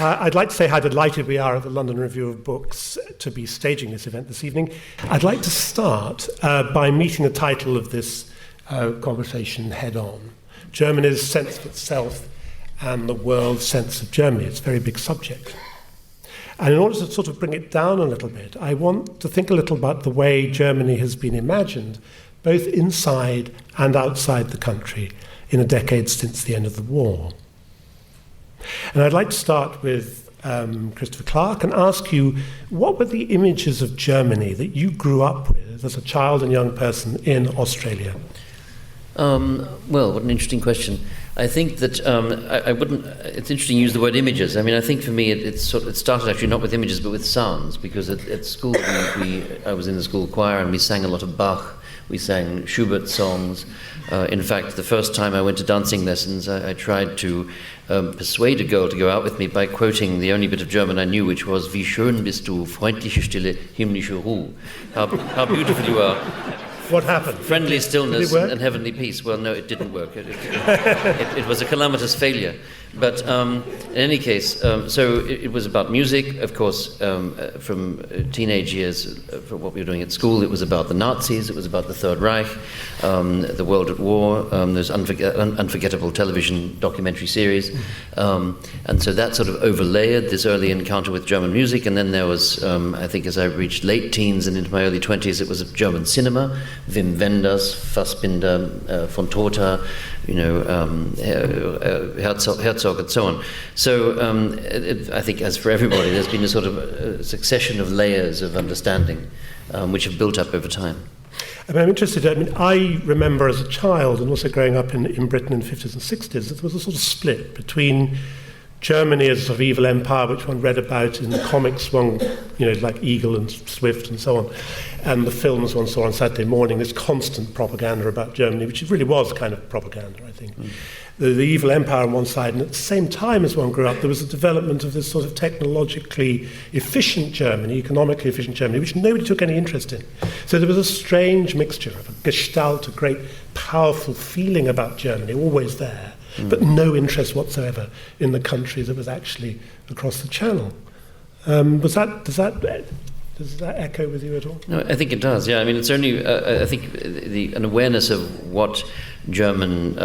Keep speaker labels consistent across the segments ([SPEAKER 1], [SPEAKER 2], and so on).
[SPEAKER 1] I'd like to say how delighted we are at the London Review of Books to be staging this event this evening. I'd like to start by meeting the title of this conversation head on. Germany's sense of itself and the world's sense of Germany. It's a very big subject. And in order to sort of bring it down a little bit, I want to think a little about the way Germany has been imagined, both inside and outside the country, in a decade since the end of the war. And I'd like to start with Christopher Clark and ask you, what were the images of Germany that you grew up with as a child and young person in Australia?
[SPEAKER 2] Well, what an interesting question. I think that I wouldn't. It's interesting you use the word images. I mean, I think for me it started actually not with images but with sounds, because at school I was in the school choir and we sang a lot of Bach. We sang Schubert songs. In fact, the first time I went to dancing lessons, I tried to persuade a girl to go out with me by quoting the only bit of German I knew, which was "Wie schön bist du, freundliche Stille, himmlische Ruhe." How beautiful you are.
[SPEAKER 1] What happened?
[SPEAKER 2] Friendly stillness and heavenly peace. Well, no, it didn't work. It was a calamitous failure. But in any case, so it was about music, of course, from teenage years, for what we were doing at school. It was about the Nazis, it was about the Third Reich, the world at war, those unforgettable television documentary series. And so that sort of overlaid this early encounter with German music. And then there was, I think as I reached late teens and into my early 20s, it was German cinema, Wim Wenders, Fassbinder, von Totha, Herzog, and so on. So I think, as for everybody, there's been a sort of succession of layers of understanding which have built up over time.
[SPEAKER 1] I'm interested, I remember as a child and also growing up in Britain in the 50s and 60s, there was a sort of split between Germany as a sort of evil empire, which one read about in the comics, like Eagle and Swift and so on, and the films one saw on Saturday morning, this constant propaganda about Germany, which really was kind of propaganda, I think. The evil empire on one side, and at the same time as one grew up, there was a development of this sort of technologically efficient Germany, economically efficient Germany, which nobody took any interest in. So there was a strange mixture of a gestalt, a great powerful feeling about Germany, always there, but no interest whatsoever in the country that was actually across the channel. Does that echo with you at all?
[SPEAKER 2] No, I think it does. Yeah, I mean, it's only I think an awareness of what German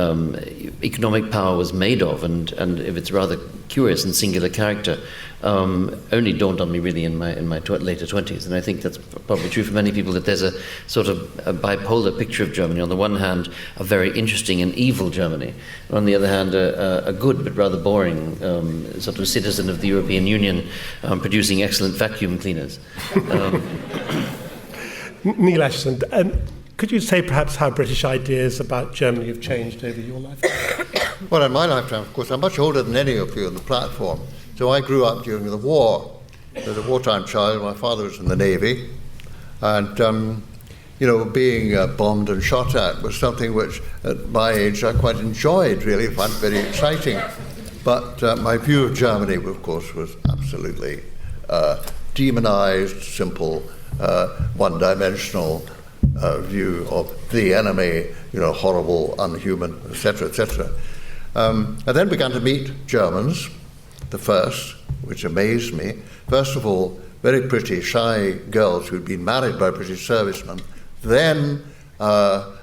[SPEAKER 2] economic power was made of, and if it's rather curious and singular character, only dawned on me really in my later 20s. And I think that's probably true for many people, that there's a sort of a bipolar picture of Germany. On the one hand, a very interesting and evil Germany, and on the other hand, a good but rather boring sort of citizen of the European Union, producing excellent vacuum cleaners.
[SPEAKER 1] Neal Ascherson, could you say perhaps how British ideas about Germany have changed over your lifetime?
[SPEAKER 3] Well, in my lifetime, of course, I'm much older than any of you on the platform. So I grew up during the war. As a wartime child, my father was in the Navy. And, being bombed and shot at was something which, at my age, I quite enjoyed, really, found it very exciting. But my view of Germany, of course, was absolutely demonized, simple, one-dimensional view of the enemy, horrible, unhuman, etc., etc. I then began to meet Germans, the first, which amazed me. First of all, very pretty, shy girls who'd been married by British servicemen. Then a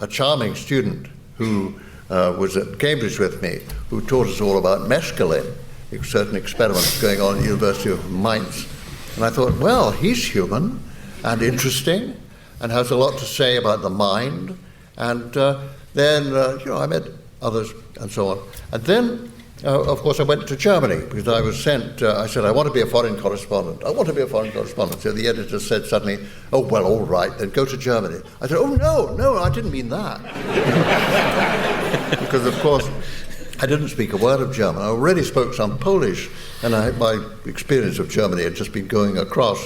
[SPEAKER 3] charming student who was at Cambridge with me, who taught us all about mescaline, certain experiments going on at the University of Mainz. And I thought, well, he's human and interesting and has a lot to say about the mind. And then, I met others and so on. And then, of course, I went to Germany because I was sent, I said, I want to be a foreign correspondent. I want to be a foreign correspondent. So the editor said suddenly, oh, well, all right, then go to Germany. I said, oh, no, I didn't mean that. Because, of course, I didn't speak a word of German. I already spoke some Polish, and my experience of Germany had just been going across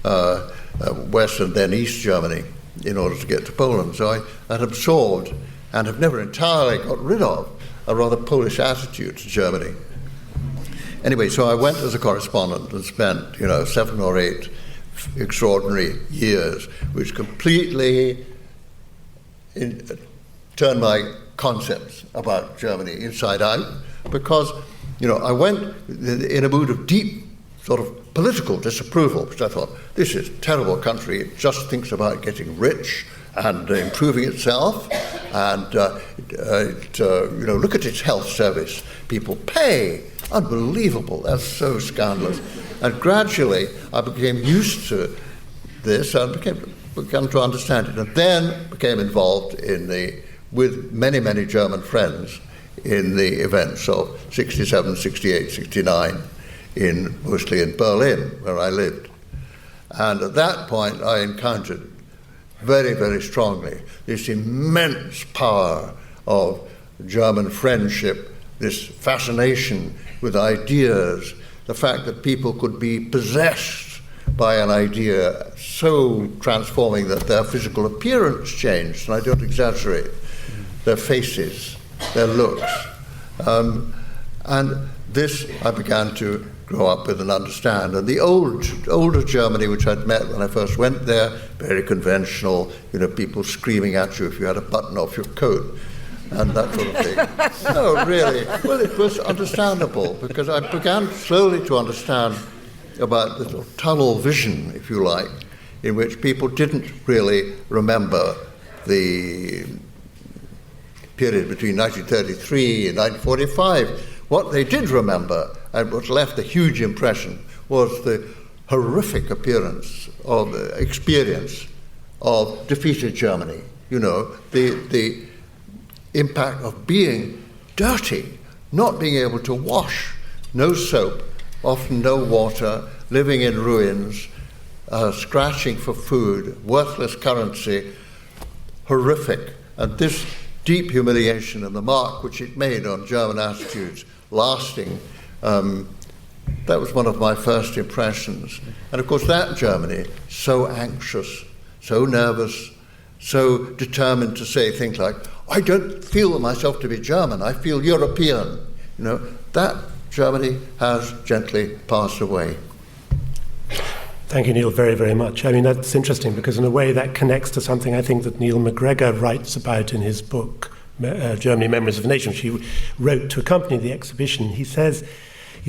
[SPEAKER 3] West and then East Germany in order to get to Poland. So I had absorbed and have never entirely got rid of a rather Polish attitude to Germany. Anyway, so I went as a correspondent and spent, 7 or 8 extraordinary years, which completely turned my concepts about Germany inside out, because, I went in a mood of deep sort of political disapproval, because I thought, this is a terrible country. It just thinks about getting rich and improving itself. And, look at its health service. People pay. Unbelievable. That's so scandalous. And gradually, I became used to this and began to understand it. And then became involved with many, many German friends in the events of 67, 68, 69, mostly in Berlin, where I lived. And at that point, I encountered very, very strongly this immense power of German friendship, this fascination with ideas, the fact that people could be possessed by an idea so transforming that their physical appearance changed, and I don't exaggerate, their faces, their looks. And this I began to grow up with and understand. And the older Germany, which I'd met when I first went there, very conventional, people screaming at you if you had a button off your coat and that sort of thing. No, really. Well, it was understandable, because I began slowly to understand about the sort of tunnel vision, if you like, in which people didn't really remember the period between 1933 and 1945. What they did remember, and what left a huge impression, was the horrific experience of defeated Germany. The impact of being dirty, not being able to wash, no soap, often no water, living in ruins, scratching for food, worthless currency, horrific. And this deep humiliation and the mark which it made on German attitudes, lasting, that was one of my first impressions. And of course that Germany, so anxious, so nervous, so determined to say things like, I don't feel myself to be German, I feel European. That Germany has gently passed away.
[SPEAKER 1] Thank you, Neal, very, very much. I mean, that's interesting, because in a way that connects to something I think that Neil McGregor writes about in his book, Germany, Memories of a Nation, which he wrote to accompany the exhibition. He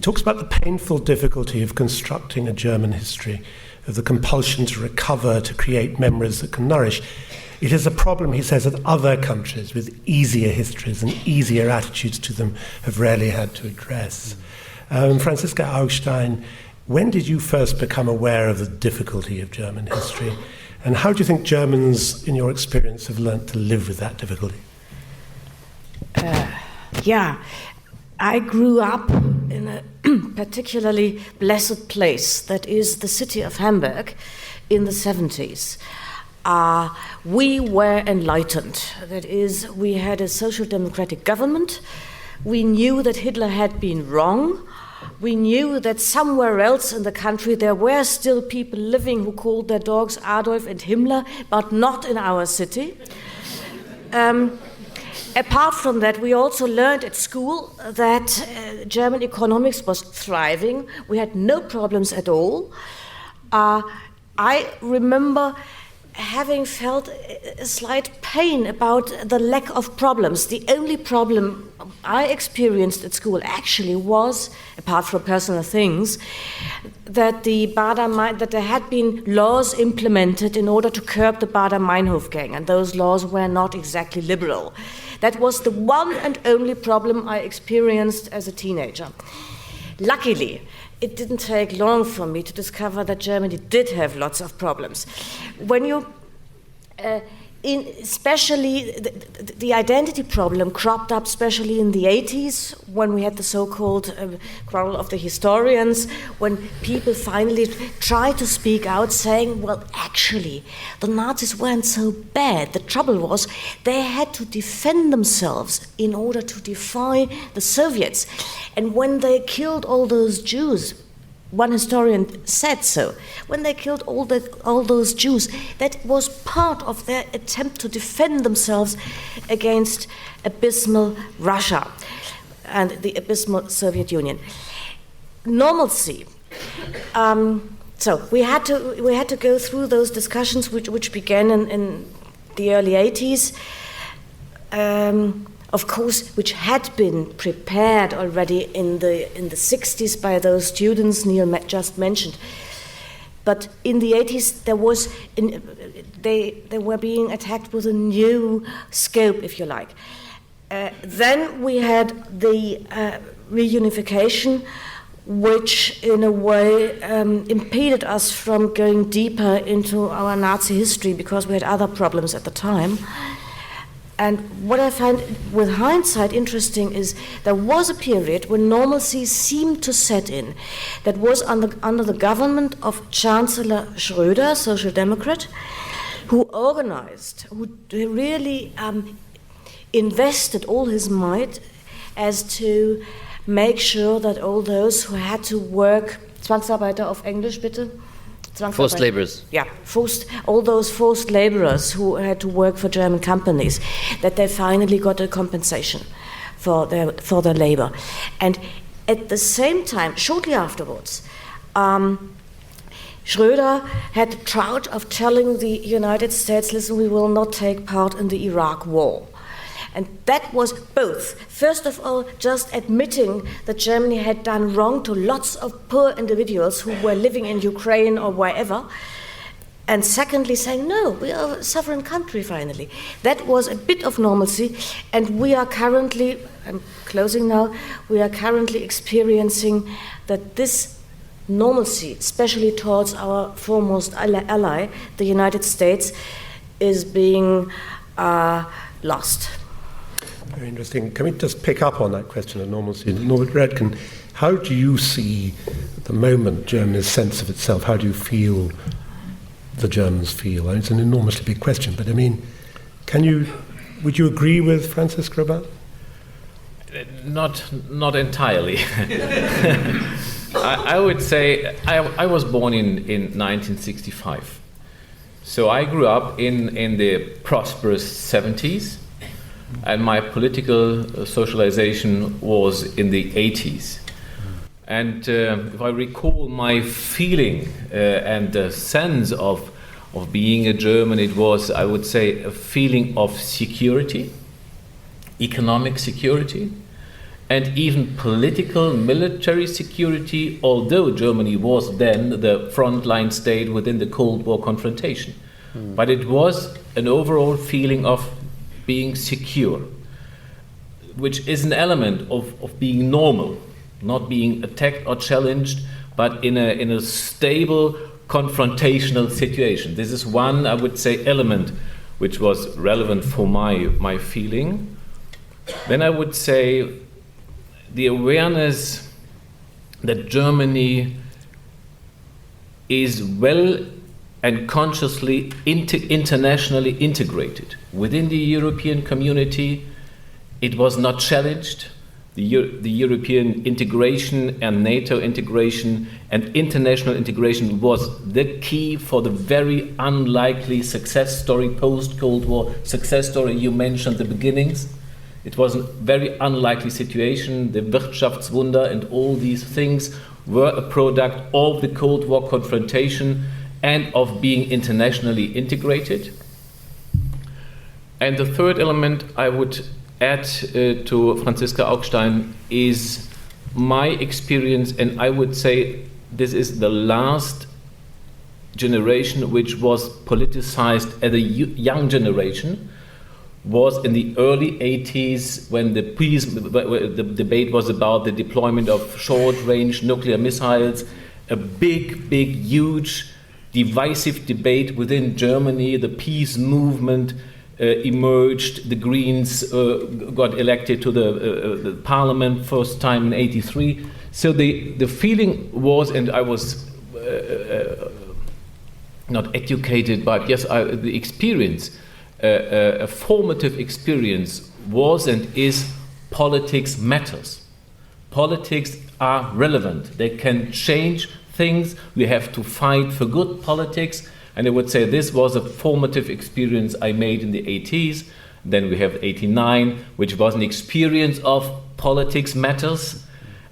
[SPEAKER 1] talks about the painful difficulty of constructing a German history, of the compulsion to recover, to create memories that can nourish. It is a problem, he says, that other countries with easier histories and easier attitudes to them have rarely had to address. Franziska Augstein, when did you first become aware of the difficulty of German history? And how do you think Germans, in your experience, have learnt to live with that difficulty?
[SPEAKER 4] I grew up in a particularly blessed place, that is the city of Hamburg, in the 70s. We were enlightened. That is, we had a social democratic government. We knew that Hitler had been wrong. We knew that somewhere else in the country there were still people living who called their dogs Adolf and Himmler, but not in our city. Apart from that, we also learned at school that German economics was thriving. We had no problems at all. I remember having felt a slight pain about the lack of problems. The only problem I experienced at school actually was, apart from personal things, that that there had been laws implemented in order to curb the Baader-Meinhof gang, and those laws were not exactly liberal. That was the one and only problem I experienced as a teenager. Luckily, it didn't take long for me to discover that Germany did have lots of problems. When you, especially the identity problem cropped up, especially in the 80s, when we had the so-called quarrel of the historians, when people finally tried to speak out saying, well, actually, the Nazis weren't so bad. The trouble was they had to defend themselves in order to defy the Soviets. And when they killed all those Jews, one historian said so, when they killed all those Jews, that was part of their attempt to defend themselves against abysmal Russia and the abysmal Soviet Union. Normalcy. So we had to go through those discussions which began in the early 80s. of course, which had been prepared already in the 60s by those students Neal just mentioned. But in the 80s, they were being attacked with a new scope, if you like. Then we had the reunification, which in a way impeded us from going deeper into our Nazi history because we had other problems at the time. And what I find with hindsight interesting is there was a period when normalcy seemed to set in. That was under the government of Chancellor Schröder, Social Democrat, who organized, who really invested all his might as to make sure that all those who had to work, Zwangsarbeiter auf Englisch bitte?
[SPEAKER 2] Forced laborers.
[SPEAKER 4] Yeah, all those forced laborers who had to work for German companies, that they finally got a compensation for their labor. And at the same time, shortly afterwards, Schröder had the charge of telling the United States, listen, we will not take part in the Iraq war. And that was both, first of all, just admitting that Germany had done wrong to lots of poor individuals who were living in Ukraine or wherever, and secondly saying, no, we are a sovereign country finally. That was a bit of normalcy, and we are currently, I'm closing now, we are currently experiencing that this normalcy, especially towards our foremost ally, the United States, is being lost.
[SPEAKER 1] Very interesting. Can we just pick up on that question of normalcy? Norbert Röttgen, how do you see at the moment Germany's sense of itself? How do you feel the Germans feel? It's an enormously big question, but I mean, would you agree with Franziska about it?
[SPEAKER 5] Not entirely. I would say I was born in 1965. So I grew up in the prosperous 70s. And my political socialization was in the 80s. And if I recall my feeling and the sense of being a German, it was, I would say, a feeling of security, economic security, and even political, military security, although Germany was then the frontline state within the Cold War confrontation. But it was an overall feeling of being secure, which is an element of being normal, not being attacked or challenged, but in a stable confrontational situation. This is one, I would say, element which was relevant for my feeling. Then I would say the awareness that Germany is well and consciously internationally integrated. Within the European community, it was not challenged. The European integration and NATO integration and international integration was the key for the very unlikely success story, post-Cold War success story. You mentioned the beginnings. It was a very unlikely situation. The Wirtschaftswunder and all these things were a product of the Cold War confrontation and of being internationally integrated. And the third element I would add to Franziska Augstein is my experience, and I would say this is the last generation which was politicized as a young generation, was in the early 80s when the debate was about the deployment of short-range nuclear missiles, a big, huge, divisive debate within Germany. The peace movement emerged. The Greens got elected to the parliament first time in '83. So the feeling was, and I was not educated, but yes, the experience, a formative experience was and is politics matters. Politics are relevant. They can change things. We have to fight for good politics. And I would say this was a formative experience I made in the 80s. Then we have 89, which was an experience of politics matters.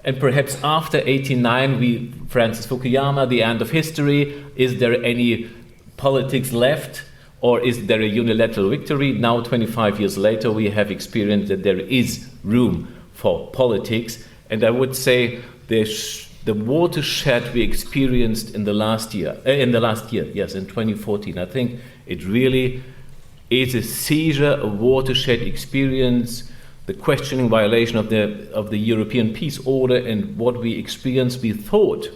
[SPEAKER 5] And perhaps after 89, Francis Fukuyama, the end of history, is there any politics left? or is there a unilateral victory? Now, 25 years later, we have experienced that there is room for politics, and I would say the watershed we experienced in the last year, in 2014. I think it really is a seizure, a watershed experience, the questioning violation of the European peace order, and what we experienced, we thought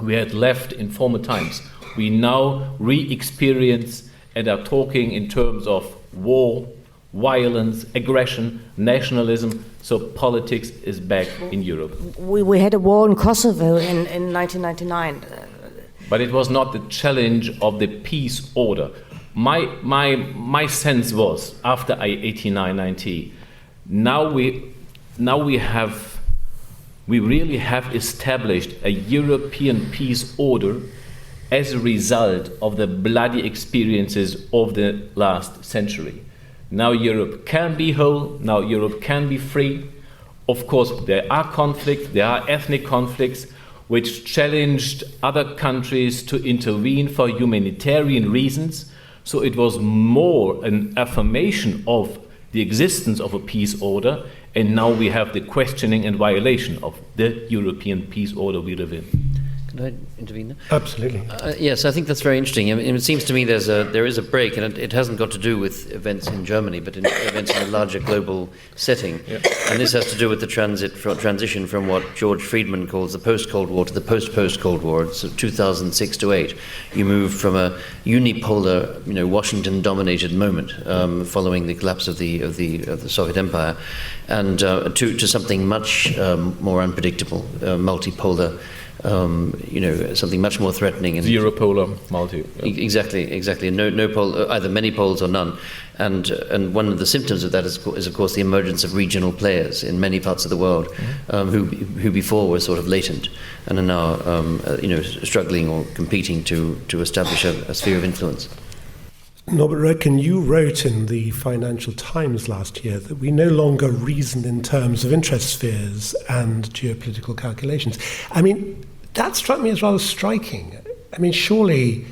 [SPEAKER 5] we had left in former times. We now re-experience and are talking in terms of war, violence, aggression, nationalism. So politics is back in Europe.
[SPEAKER 4] We had a war in Kosovo in 1999.
[SPEAKER 5] But it was not the challenge of the peace order. My sense was, after 89-90, now we really have established a European peace order as a result of the bloody experiences of the last century. Now Europe can be whole, now Europe can be free. Of course, there are conflicts, there are ethnic conflicts, which challenged other countries to intervene for humanitarian reasons. So it was more an affirmation of the existence of a peace order, and now we have the questioning and violation of the European peace order we live in.
[SPEAKER 2] Can I intervene there?
[SPEAKER 1] Absolutely.
[SPEAKER 2] Yes, I think that's very interesting. I mean, it seems to me there is a break, and it hasn't got to do with events in Germany, but in events in a larger global setting. Yeah. And this has to do with the transition from what George Friedman calls the post-Cold War to the post-Cold War. It's 2006 to 8. You move from a unipolar, Washington-dominated moment following the collapse of the Soviet Empire, and to something much more unpredictable, multipolar. Something much more threatening. And
[SPEAKER 5] Zero-polar multi. Yeah.
[SPEAKER 2] Exactly. No pole, either many poles or none. And one of the symptoms of that is of course the emergence of regional players in many parts of the world, who before were sort of latent and are now struggling or competing to establish a sphere of influence.
[SPEAKER 1] Norbert Röttgen, you wrote in the Financial Times last year that we no longer reason in terms of interest spheres and geopolitical calculations. I mean, that struck me as rather striking. I mean, surely,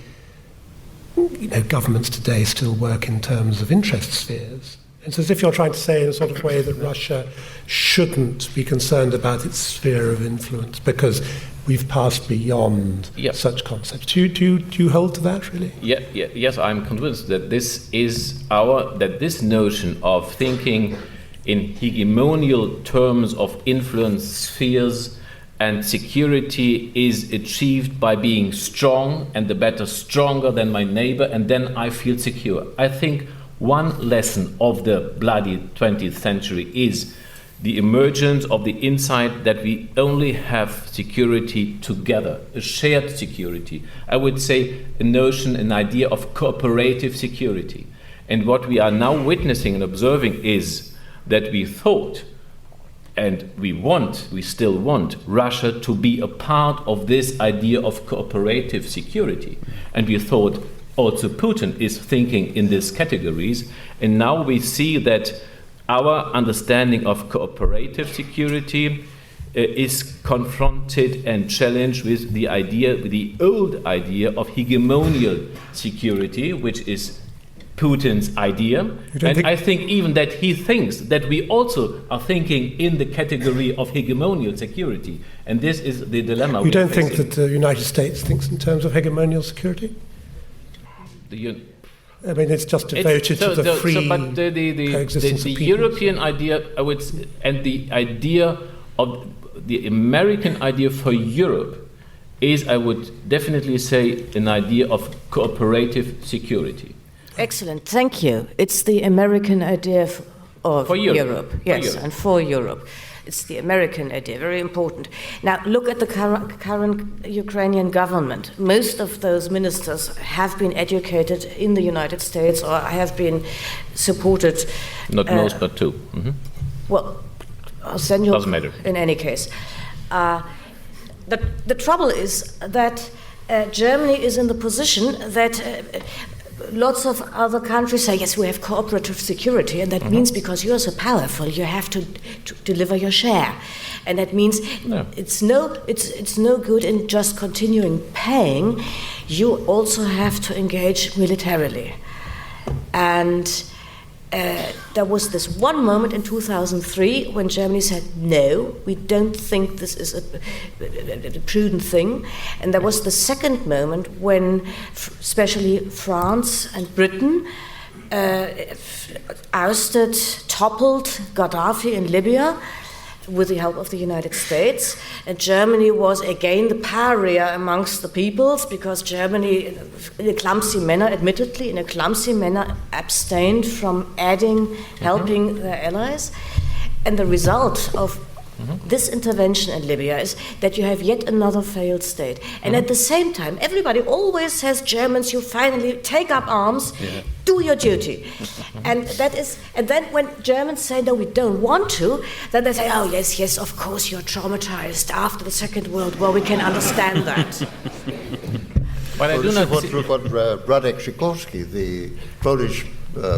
[SPEAKER 1] governments today still work in terms of interest spheres. It's as if you're trying to say in a sort of way that Russia shouldn't be concerned about its sphere of influence because we've passed beyond such concepts. Do you hold to that, really?
[SPEAKER 5] Yes, I'm convinced that this notion of thinking in hegemonial terms of influence spheres and security is achieved by being strong, and the better stronger than my neighbor, and then I feel secure. I think one lesson of the bloody 20th century is the emergence of the insight that we only have security together, a shared security. I would say an idea of cooperative security. And what we are now witnessing and observing is that we thought, and we still want Russia to be a part of this idea of cooperative security. And we thought also Putin is thinking in these categories. And now we see that our understanding of cooperative security is confronted and challenged with the old idea of hegemonial security, which is Putin's idea. And I think even that he thinks that we also are thinking in the category of hegemonial security. And this is the dilemma.
[SPEAKER 1] You don't think that the United States thinks in terms of hegemonial security? I mean, it's just devoted to the free coexistence of people.
[SPEAKER 5] The European idea, and the idea of the American idea for Europe is, I would definitely say, an idea of cooperative security.
[SPEAKER 4] Excellent, thank you. It's the American idea of Europe. Yes, and for Europe. It's the American idea, very important. Now, look at the current Ukrainian government. Most of those ministers have been educated in the United States or have been supported.
[SPEAKER 5] Not most, but two. Mm-hmm.
[SPEAKER 4] Well, I'll send you.
[SPEAKER 5] Doesn't matter.
[SPEAKER 4] In any case. The trouble is that Germany is in the position that lots of other countries say, yes, we have cooperative security, and that means because you're so powerful, you have to deliver your share. And that means it's no good in just continuing paying. You also have to engage militarily. And there was this one moment in 2003 when Germany said, no, we don't think this is a prudent thing. And there was the second moment when especially France and Britain toppled Gaddafi in Libya with the help of the United States, and Germany was again the pariah amongst the peoples, because Germany, in a clumsy manner, admittedly, in a clumsy manner, abstained from helping their allies. And the result of this intervention in Libya is that you have yet another failed state. And at the same time, everybody always says, Germans, you finally take up arms, do your duty. And then when Germans say, no, we don't want to, then they say, oh, yes, of course, you're traumatized after the Second World War, we can understand that.
[SPEAKER 3] But I do not what Radek Sikorski, the Polish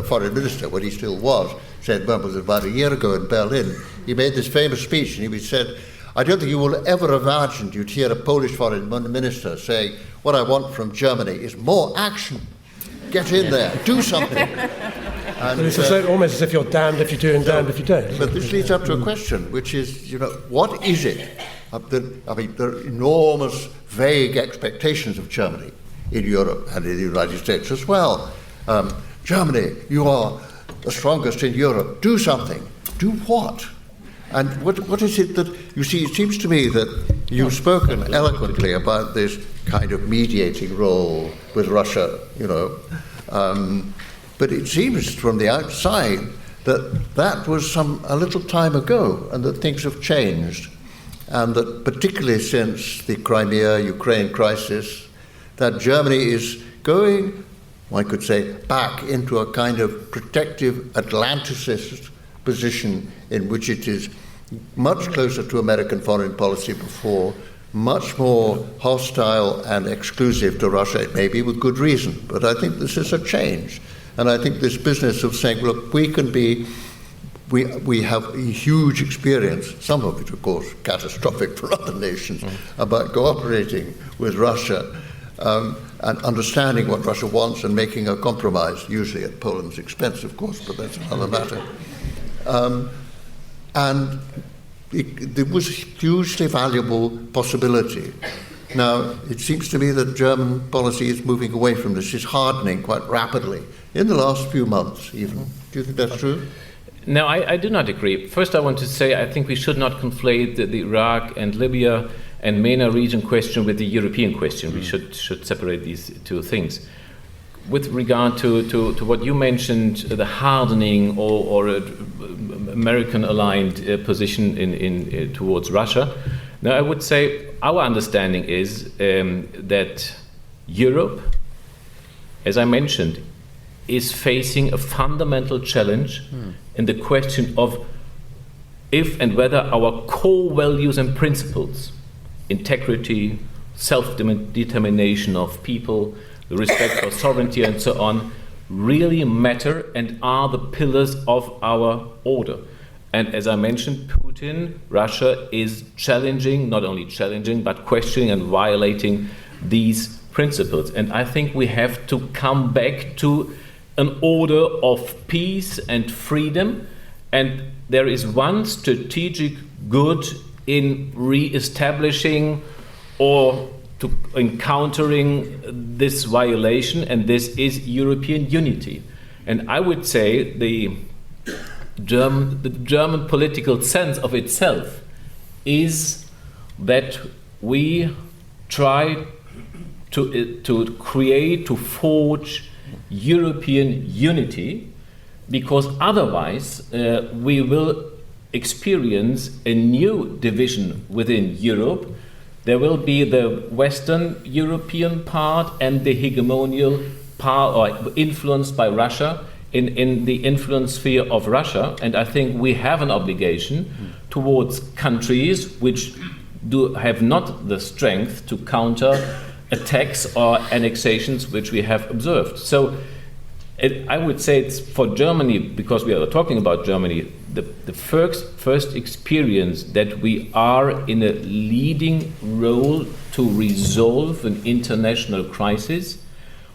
[SPEAKER 3] foreign minister, when he still was, said, well, it was about a year ago in Berlin. He made this famous speech, and he said, I don't think you will ever imagine you'd hear a Polish foreign minister saying, what I want from Germany is more action. Get in there, do something.
[SPEAKER 1] And it's almost as if you're damned if you do and damned if you don't.
[SPEAKER 3] But this leads up to a question, which is, what is it? There are enormous, vague expectations of Germany in Europe and in the United States as well. Germany, you are the strongest in Europe. Do something. Do what? And what is it that, you see, it seems to me that you've spoken eloquently about this kind of mediating role with Russia, but it seems from the outside that was a little time ago, and that things have changed, and that particularly since the Crimea-Ukraine crisis, that Germany is going, one could say, back into a kind of protective Atlanticist position in which it is much closer to American foreign policy before, much more hostile and exclusive to Russia, maybe with good reason. But I think this is a change. And I think this business of saying, look, we have a huge experience, some of it, of course, catastrophic for other nations, about cooperating with Russia and understanding what Russia wants and making a compromise, usually at Poland's expense, of course, but that's another matter. And there was a hugely valuable possibility. Now, it seems to me that German policy is moving away from this, is hardening quite rapidly, in the last few months even. Do you think that's true?
[SPEAKER 5] No, I do not agree. First, I want to say I think we should not conflate the Iraq and Libya and MENA region question with the European question. We should separate these two things. With regard to what you mentioned, the hardening or American-aligned position in towards Russia, now I would say our understanding is that Europe, as I mentioned, is facing a fundamental challenge in the question of if and whether our core values and principles, integrity, self-determination of people, the respect for sovereignty and so on, really matter and are the pillars of our order. And as I mentioned, Putin, Russia is challenging, not only challenging, but questioning and violating these principles. And I think we have to come back to an order of peace and freedom. And there is one strategic good in re-establishing or to encountering this violation, and this is European unity. And I would say the German political sense of itself is that we try to create, to forge European unity, because otherwise we will experience a new division within Europe. There will be the Western European part and the hegemonial part, or influenced by Russia, in the influence sphere of Russia. And I think we have an obligation towards countries which have not the strength to counter attacks or annexations which we have observed. So I would say it's for Germany, because we are talking about Germany, the first experience that we are in a leading role to resolve an international crisis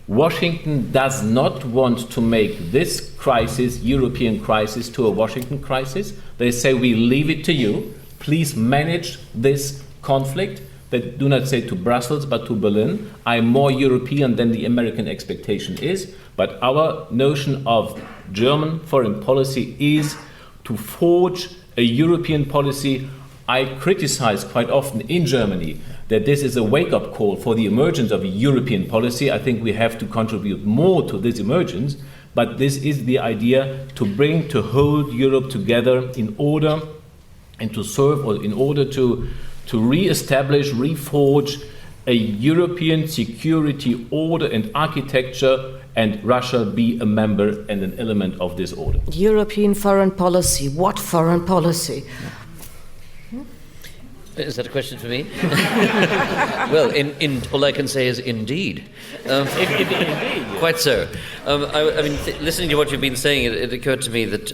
[SPEAKER 5] Washington does not want to make this crisis, European crisis, to a Washington crisis. They say, we leave it to you. Please manage this conflict. They do not say to Brussels, but to Berlin. I'm more European than the American expectation is. But our notion of German foreign policy is to forge a European policy. I criticize quite often in Germany that this is a wake-up call for the emergence of a European policy. I think we have to contribute more to this emergence, but this is the idea to hold Europe together in order and to serve, or in order to re-establish, reforge a European security order and architecture, and Russia be a member and an element of this order.
[SPEAKER 4] European foreign policy. What foreign policy?
[SPEAKER 2] Is that a question for me? Well, all I can say is indeed. Quite so. Listening to what you've been saying, it occurred to me that,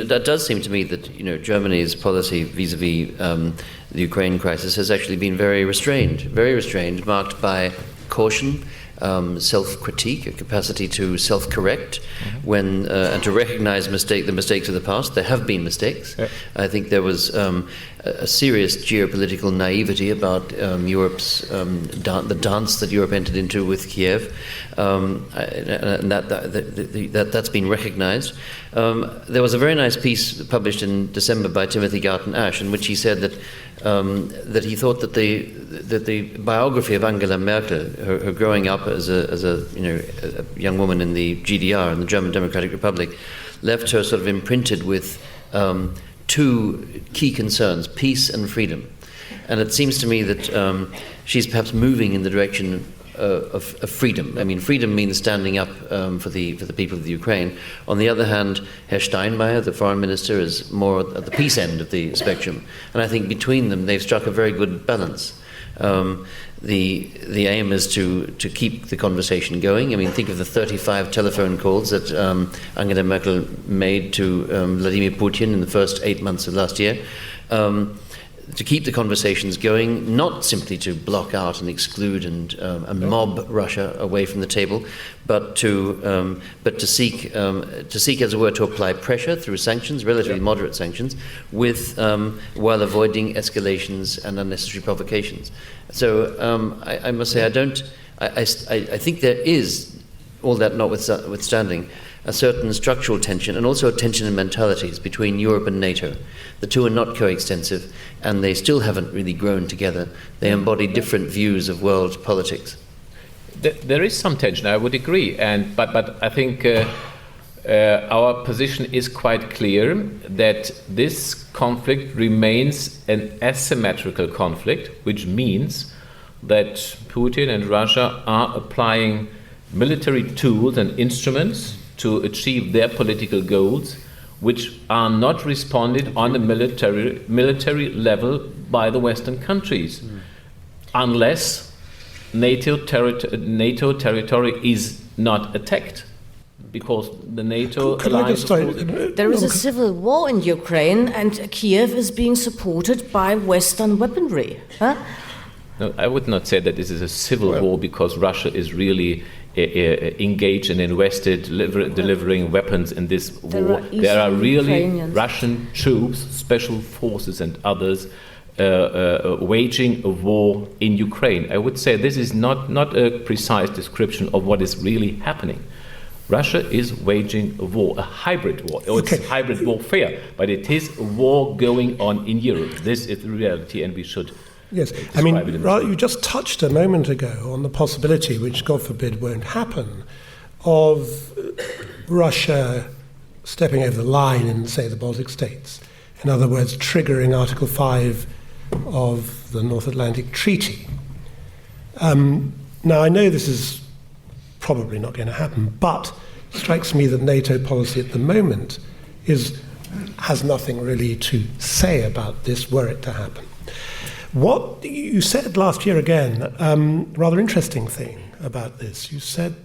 [SPEAKER 2] that does seem to me that, Germany's policy vis-à-vis the Ukraine crisis has actually been very restrained, marked by caution, self-critique, a capacity to self-correct when and to recognize the mistakes of the past. There have been mistakes. Yeah. I think there was a serious geopolitical naivety about Europe's the dance that Europe entered into with Kiev, and that's been recognized. There was a very nice piece published in December by Timothy Garton Ash, in which he said that he thought that the biography of Angela Merkel, her growing up as a young woman in the GDR, in the German Democratic Republic, left her sort of imprinted with two key concerns: peace and freedom. And it seems to me that she's perhaps moving in the direction of freedom. I mean, freedom means standing up for the people of the Ukraine. On the other hand, Herr Steinmeier, the foreign minister, is more at the peace end of the spectrum. And I think between them, they've struck a very good balance. The aim is to keep the conversation going. I mean, think of the 35 telephone calls that Angela Merkel made to Vladimir Putin in the first 8 months of last year. To keep the conversations going, not simply to block out and exclude and mob Russia away from the table, but to seek, as it were, to apply pressure through sanctions, relatively moderate sanctions, while avoiding escalations and unnecessary provocations. So I must say, I think there is, all that notwithstanding, a certain structural tension and also a tension in mentalities between Europe and NATO. The two are not coextensive, and they still haven't really grown together. They embody different views of world politics.
[SPEAKER 5] There is some tension, I would agree, but I think our position is quite clear that this conflict remains an asymmetrical conflict, which means that Putin and Russia are applying military tools and instruments to achieve their political goals, which are not responded on a military level by the Western countries, unless NATO territory is not attacked, because the NATO alliance...
[SPEAKER 4] There is a civil war in Ukraine, and Kiev is being supported by Western weaponry. Huh?
[SPEAKER 5] No, I would not say that this is a civil war, because Russia is really engaged and invested delivering weapons in this war. There are really Russian troops, special forces and others waging a war in Ukraine. I would say this is not a precise description of what is really happening. Russia is waging a war, a hybrid war. It's hybrid warfare, but it is a war going on in Europe. This is the reality, and we should...
[SPEAKER 1] Yes, I mean, you just touched a moment ago on the possibility, which God forbid won't happen, of Russia stepping over the line in, say, the Baltic states. In other words, triggering Article 5 of the North Atlantic Treaty. Now, I know this is probably not going to happen, but it strikes me that NATO policy at the moment has nothing really to say about this were it to happen. What you said last year again, rather interesting thing about this. You said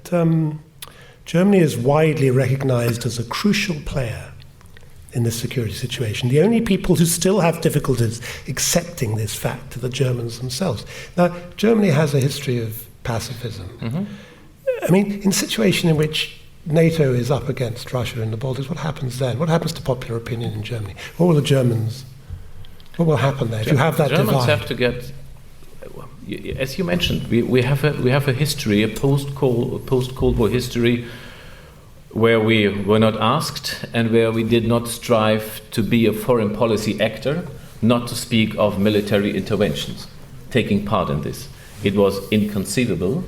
[SPEAKER 1] Germany is widely recognized as a crucial player in this security situation. The only people who still have difficulties accepting this fact are the Germans themselves. Now, Germany has a history of pacifism. I mean, in a situation in which NATO is up against Russia in the Baltics, what happens then? What happens to popular opinion in Germany? What will happen there if you have that
[SPEAKER 5] Germans
[SPEAKER 1] divide?
[SPEAKER 5] have to get, as you mentioned, we have a history, a post-Cold War history, where we were not asked and where we did not strive to be a foreign policy actor, not to speak of military interventions, taking part in this. It was inconceivable.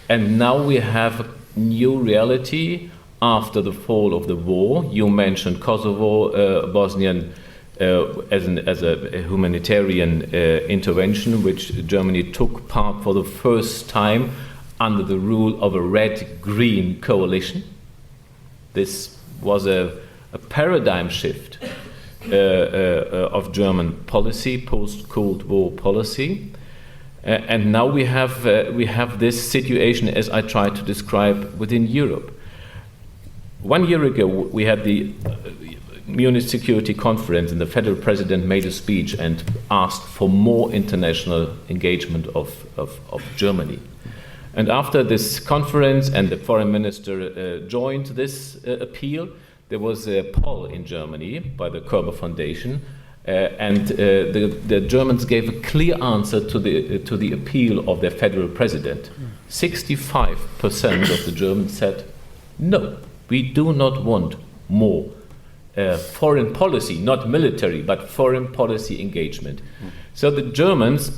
[SPEAKER 5] And now we have a new reality after the fall of the war. You mentioned Kosovo, Bosnian, as a humanitarian intervention, which Germany took part for the first time under the rule of a red-green coalition. This was a paradigm shift of German policy, post-Cold War policy. And now we have this situation, as I tried to describe, within Europe. 1 year ago, we had the Munich Security Conference, and the federal president made a speech and asked for more international engagement of Germany. And after this conference, and the foreign minister joined this appeal, there was a poll in Germany by the Körber Foundation, and the Germans gave a clear answer to the appeal of their federal president. 65% of the Germans said, no, we do not want more foreign policy, not military, but foreign policy engagement. So the Germans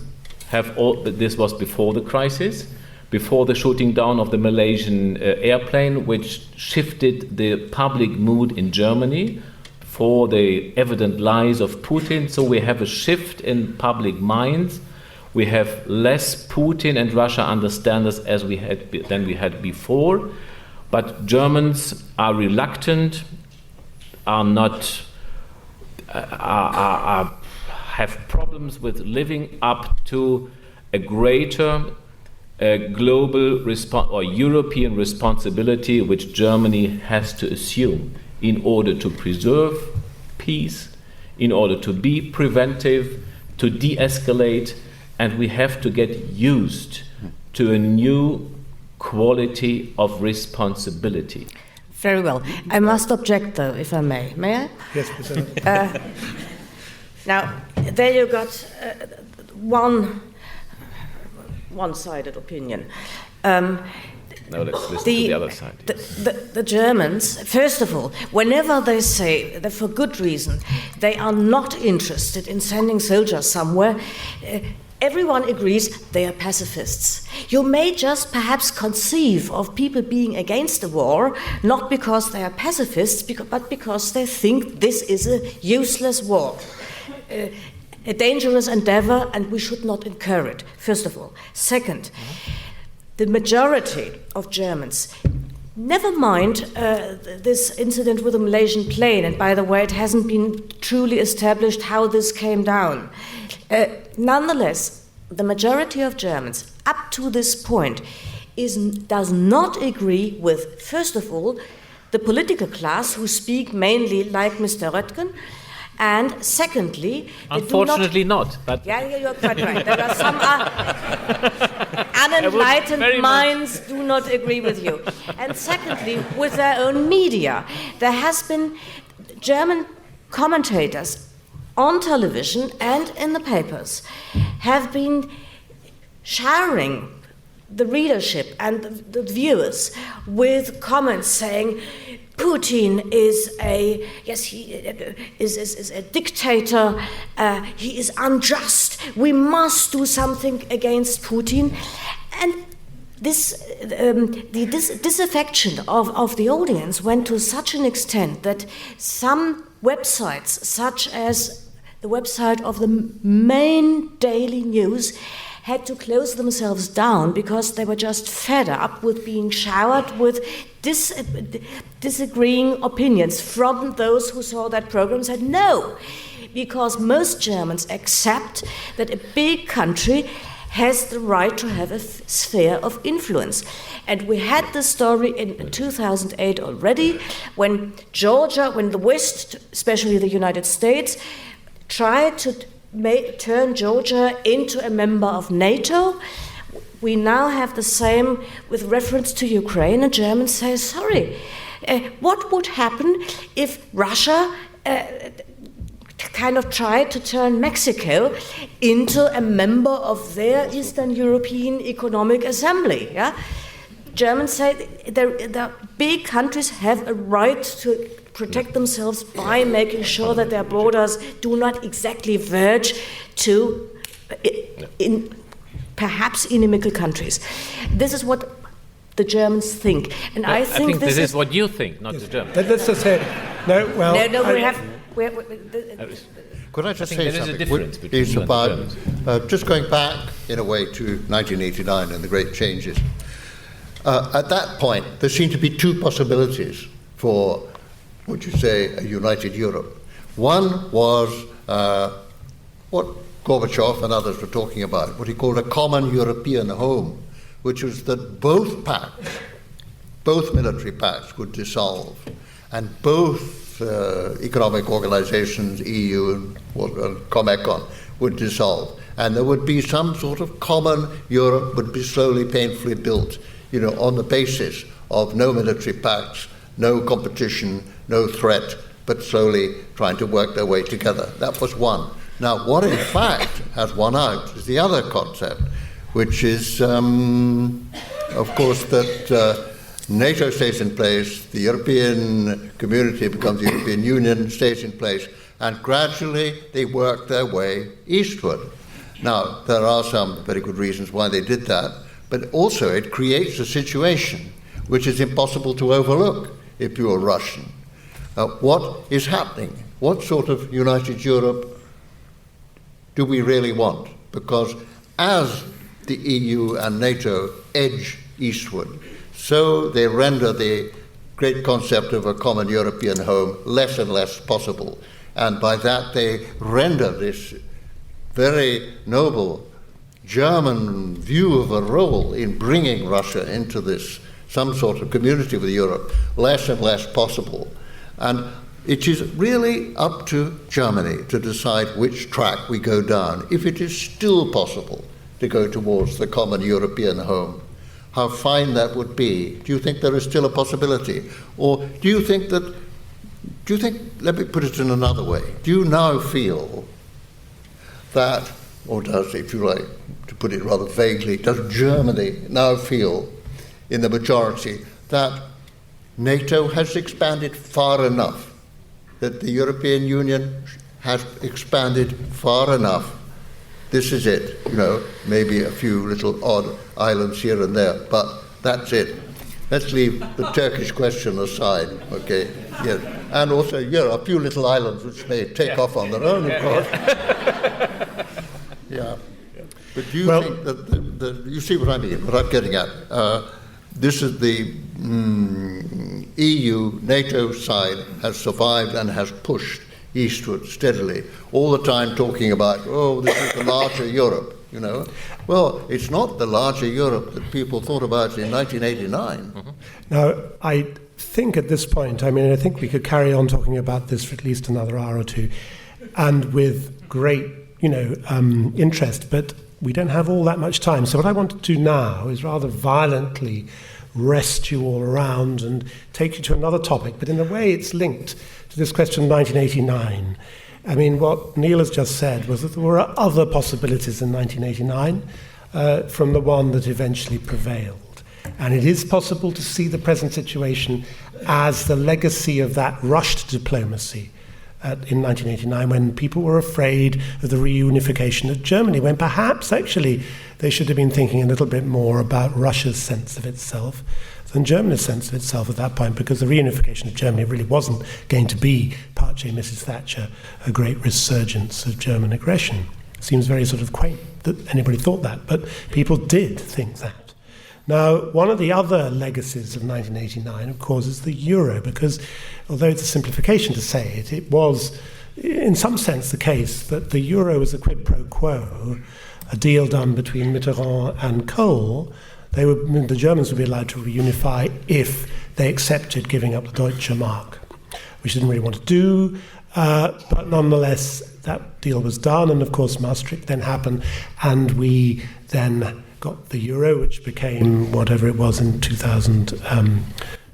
[SPEAKER 5] have this was before the crisis, before the shooting down of the Malaysian airplane, which shifted the public mood in Germany, for the evident lies of Putin. So we have a shift in public minds. We have less Putin and Russia understanders than we had before. But Germans are reluctant, have problems with living up to a greater global or European responsibility which Germany has to assume in order to preserve peace, in order to be preventive, to de-escalate, and we have to get used to a new quality of responsibility.
[SPEAKER 4] Very well. I must object, though, if I may. May I?
[SPEAKER 1] Yes, please.
[SPEAKER 4] Now, there you got one-sided opinion.
[SPEAKER 5] Now let's listen to the other side.
[SPEAKER 4] The Germans, first of all, whenever they say that for good reason they are not interested in sending soldiers somewhere, everyone agrees they are pacifists. You may just perhaps conceive of people being against the war, not because they are pacifists, but because they think this is a useless war. A dangerous endeavor, and we should not incur it, first of all. Second, the majority of Germans, never mind this incident with the Malaysian plane, and by the way, it hasn't been truly established how this came down. Nonetheless, the majority of Germans, up to this point, does not agree with, first of all, the political class who speak mainly like Mr. Röttgen, and secondly,
[SPEAKER 5] unfortunately not. But
[SPEAKER 4] yeah, you're quite right. There are some unenlightened minds do not agree with you. And secondly, with their own media, there has been German commentators on television and in the papers have been showering the readership and the viewers with comments saying, Putin is a dictator. He is unjust. We must do something against Putin, and the disaffection of the audience went to such an extent that some websites, such as the website of the main daily news, had to close themselves down because they were just fed up with being showered with disagreeing opinions from those who saw that program and said no, because most Germans accept that a big country has the right to have a sphere of influence. And we had the story in 2008 already, when the West, especially the United States, tried to turn Georgia into a member of NATO. We now have the same with reference to Ukraine, and Germans say, sorry, what would happen if Russia kind of tried to turn Mexico into a member of their Eastern European Economic Assembly? Yeah? Germans say the big countries have a right to protect themselves by making sure that their borders do not exactly verge to perhaps inimical countries. This is what the Germans think, and I think
[SPEAKER 5] this is what you think, not the Germans.
[SPEAKER 1] Let's just say no. Well,
[SPEAKER 3] could I just say
[SPEAKER 5] there is
[SPEAKER 3] something?
[SPEAKER 5] a difference between
[SPEAKER 3] It's
[SPEAKER 5] you and the
[SPEAKER 3] about
[SPEAKER 5] Germans.
[SPEAKER 3] just going back in a way to 1989 and the great changes. At that point, there seemed to be two possibilities for, would you say, a united Europe. One was what Gorbachev and others were talking about, what he called a common European home, which was that both pacts, both military pacts would dissolve, and both economic organizations, EU and Comecon, would dissolve. And there would be some sort of common Europe would be slowly, painfully built, on the basis of no military pacts, no competition, no threat, but slowly trying to work their way together. That was one. Now, what in fact has won out is the other concept, which is, of course, that NATO stays in place, the European community becomes the European Union, stays in place, and gradually they work their way eastward. Now, there are some very good reasons why they did that, but also it creates a situation which is impossible to overlook if you're Russian. What is happening? What sort of united Europe do we really want? Because as the EU and NATO edge eastward, so they render the great concept of a common European home less and less possible. And by that they render this very noble German view of a role in bringing Russia into this some sort of community with Europe less and less possible. And it is really up to Germany to decide which track we go down, if it is still possible to go towards the common European home. How fine that would be. Do you think there is still a possibility? Or do you think, let me put it in another way, do you now feel that, or does, if you like, to put it rather vaguely, does Germany now feel in the majority that NATO has expanded far enough, that the European Union has expanded far enough? This is it, maybe a few little odd islands here and there, but that's it. Let's leave the Turkish question aside, okay? Yes. And also, a few little islands which may take off on their own, of course. Yeah. But do you think that, you see what I mean, what I'm getting at? This is the EU, NATO side has survived and has pushed eastward steadily, all the time talking about, this is the larger Europe, Well, it's not the larger Europe that people thought about in 1989.
[SPEAKER 1] Mm-hmm. Now, I think at this point, I think we could carry on talking about this for at least another hour or two, and with great, interest, but we don't have all that much time. So what I want to do now is rather violently wrest you all around and take you to another topic, but in a way it's linked to this question of 1989. What Neal has just said was that there were other possibilities in 1989 from the one that eventually prevailed. And it is possible to see the present situation as the legacy of that rushed diplomacy in 1989, when people were afraid of the reunification of Germany, when perhaps actually they should have been thinking a little bit more about Russia's sense of itself than Germany's sense of itself at that point, because the reunification of Germany really wasn't going to be, parce Mrs. Thatcher, a great resurgence of German aggression. It seems very sort of quaint that anybody thought that, but people did think that. Now, one of the other legacies of 1989, of course, is the euro, because although it's a simplification to say it, it was in some sense the case that the euro was a quid pro quo, a deal done between Mitterrand and Kohl. The Germans would be allowed to reunify if they accepted giving up the Deutsche Mark, which they didn't really want to do, but nonetheless that deal was done, and of course Maastricht then happened, and we then got the euro, which became whatever it was in 2000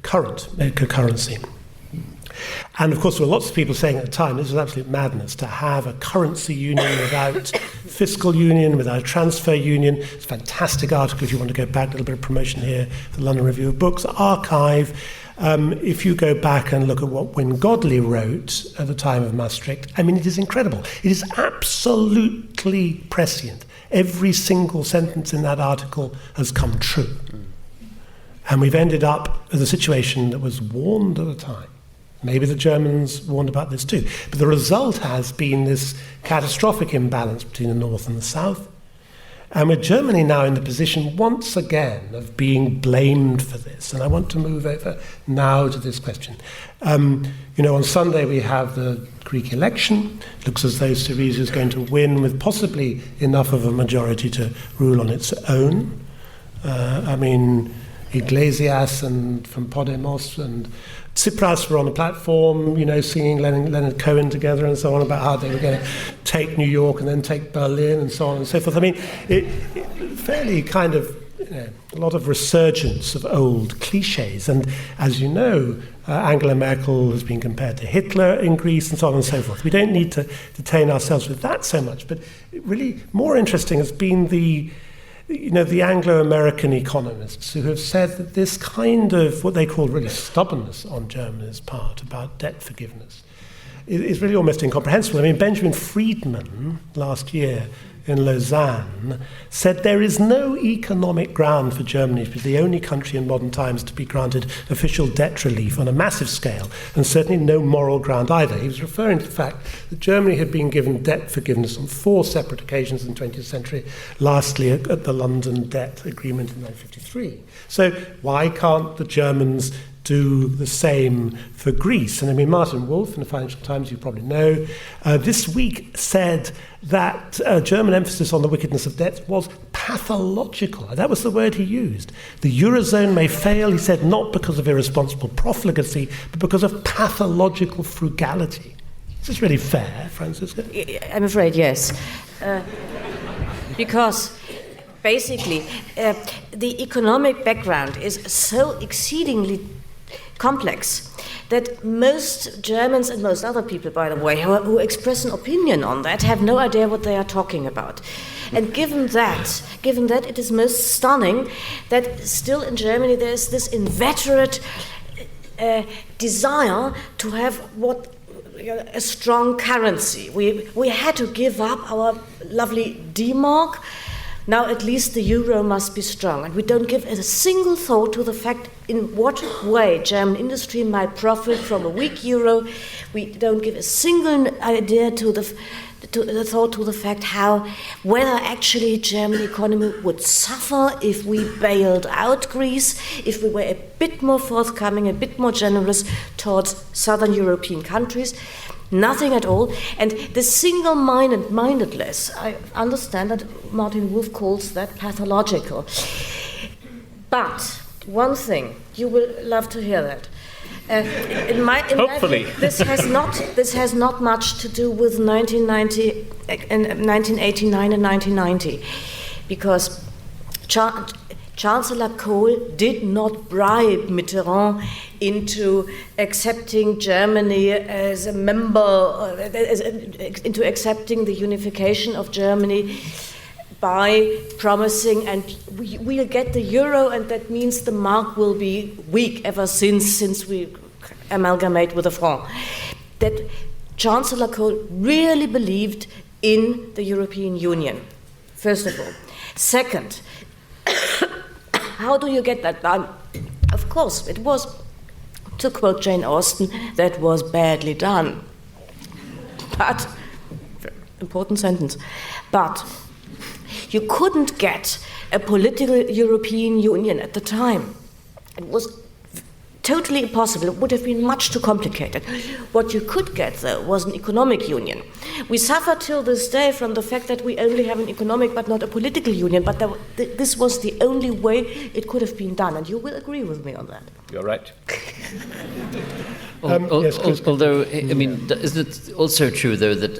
[SPEAKER 1] currency. And of course, there were lots of people saying at the time this was absolute madness to have a currency union without fiscal union, without transfer union. It's a fantastic article if you want to go back, a little bit of promotion here, the London Review of Books archive. If you go back and look at what Wynne Godley wrote at the time of Maastricht, I mean, it is incredible. It is absolutely prescient. Every single sentence in that article has come true. And we've ended up with a situation that was warned at the time. Maybe the Germans warned about this too. But the result has been this catastrophic imbalance between the North and the South. And with Germany now in the position, once again, of being blamed for this. And I want to move over now to this question. On Sunday we have the Greek election. It looks as though Syriza is going to win with possibly enough of a majority to rule on its own. Iglesias and from Podemos and Tsipras were on the platform, singing Leonard Cohen together and so on about how they were going to take New York and then take Berlin and so on and so forth. I mean, it fairly kind of, a lot of resurgence of old cliches. And as you know, Angela Merkel has been compared to Hitler in Greece and so on and so forth. We don't need to detain ourselves with that so much. But really more interesting has been the Anglo-American economists who have said that this kind of what they call really stubbornness on Germany's part about debt forgiveness is really almost incomprehensible. I mean, Benjamin Friedman last year in Lausanne said there is no economic ground for Germany to be the only country in modern times to be granted official debt relief on a massive scale, and certainly no moral ground either. He was referring to the fact that Germany had been given debt forgiveness on 4 separate occasions in the 20th century, lastly at the London Debt Agreement in 1953. So why can't the Germans do the same for Greece? And I mean, Martin Wolf in the Financial Times, you probably know, this week said that German emphasis on the wickedness of debt was pathological. That was the word he used. The Eurozone may fail, he said, not because of irresponsible profligacy, but because of pathological frugality. Is this really fair, Franziska?
[SPEAKER 4] I'm afraid, yes. Because basically, the economic background is so exceedingly complex that most Germans and most other people, by the way, who express an opinion on that have no idea what they are talking about. And given that, it is most stunning that still in Germany there is this inveterate desire to have a strong currency. We had to give up our lovely D-mark. Now at least the euro must be strong. And we don't give a single thought to the fact in what way German industry might profit from a weak euro. We don't give a single idea to the fact whether actually German economy would suffer if we bailed out Greece, if we were a bit more forthcoming, a bit more generous towards southern European countries. Nothing at all. And the single-mindedness, I understand that Martin Wolf calls that pathological. But one thing, you will love to hear that.
[SPEAKER 5] Hopefully.
[SPEAKER 4] This has not much to do with 1989 and 1990, because Chancellor Kohl did not bribe Mitterrand into accepting Germany as a member, into accepting the unification of Germany by promising, and we'll get the euro, and that means the mark will be weak ever since we amalgamate with the franc. That Chancellor Kohl really believed in the European Union, first of all. Second, how do you get that done? Of course, it was, to quote Jane Austen, that was badly done. But, important sentence, but you couldn't get a political European Union at the time. It was totally impossible. It would have been much too complicated. What you could get, though, was an economic union. We suffer till this day from the fact that we only have an economic but not a political union, but this was the only way it could have been done, and you will agree with me on that.
[SPEAKER 5] You're right.
[SPEAKER 2] Although, I mean, isn't it also true, though, that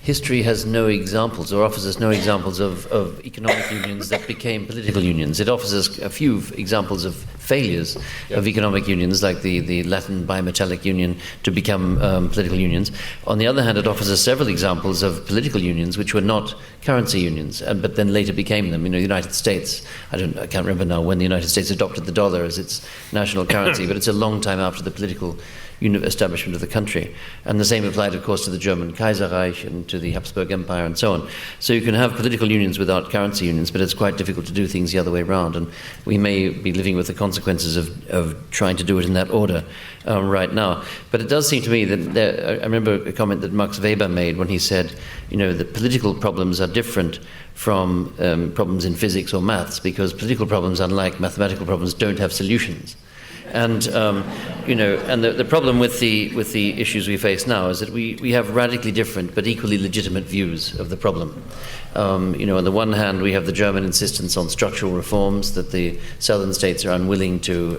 [SPEAKER 2] history has no examples, or offers us no examples of economic unions that became political unions. It offers us a few examples of failures of economic unions, like the Latin bimetallic union to become political unions. On the other hand, it offers us several examples of political unions which were not currency unions, but then later became them. The United States, I can't remember now when the United States adopted the dollar as its national currency, but it's a long time after the political establishment of the country. And the same applied, of course, to the German Kaiserreich and to the Habsburg Empire and so on. So you can have political unions without currency unions, but it's quite difficult to do things the other way around. And we may be living with the consequences of trying to do it in that order right now. But it does seem to me that I remember a comment that Max Weber made when he said, that political problems are different from problems in physics or maths, because political problems, unlike mathematical problems, don't have solutions. And and the problem with the issues we face now is that we have radically different but equally legitimate views of the problem. On the one hand, we have the German insistence on structural reforms that the southern states are unwilling to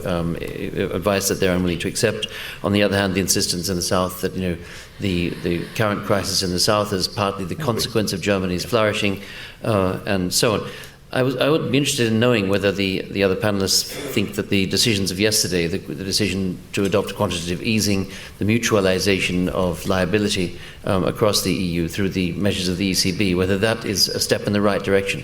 [SPEAKER 2] advise that they're unwilling to accept. On the other hand, the insistence in the south that the current crisis in the south is partly the consequence of Germany's flourishing, and so on. I would be interested in knowing whether the other panelists think that the decisions of yesterday, the decision to adopt quantitative easing, the mutualization of liability across the EU through the measures of the ECB, whether that is a step in the right direction.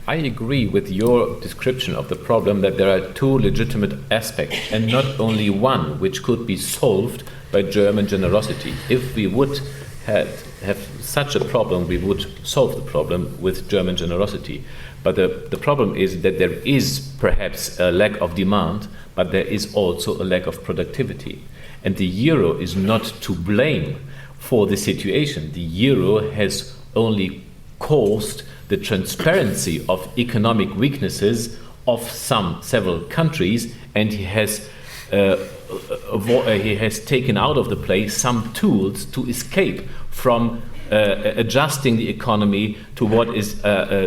[SPEAKER 5] I agree with your description of the problem that there are two legitimate aspects and not only one, which could be solved by German generosity. If we would have such a problem, we would solve the problem with German generosity. But the problem is that there is perhaps a lack of demand, but there is also a lack of productivity. And the euro is not to blame for the situation. The euro has only caused the transparency of economic weaknesses of several countries, and he has taken out of the play some tools to escape from adjusting the economy to what is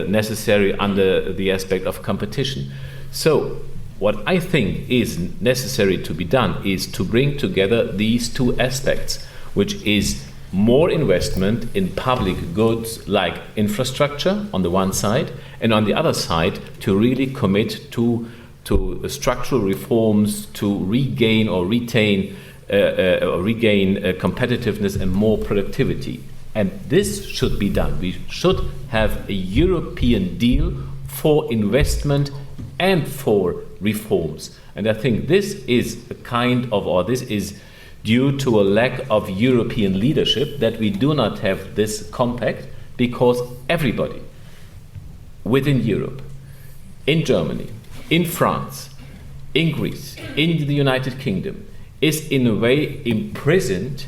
[SPEAKER 5] necessary under the aspect of competition. So what I think is necessary to be done is to bring together these two aspects, which is more investment in public goods like infrastructure on the one side, and on the other side to really commit to structural reforms to regain or retain competitiveness and more productivity. And this should be done. We should have a European deal for investment and for reforms. And I think this is this is due to a lack of European leadership that we do not have this compact, because everybody within Europe, in Germany, in France, in Greece, in the United Kingdom, is in a way imprisoned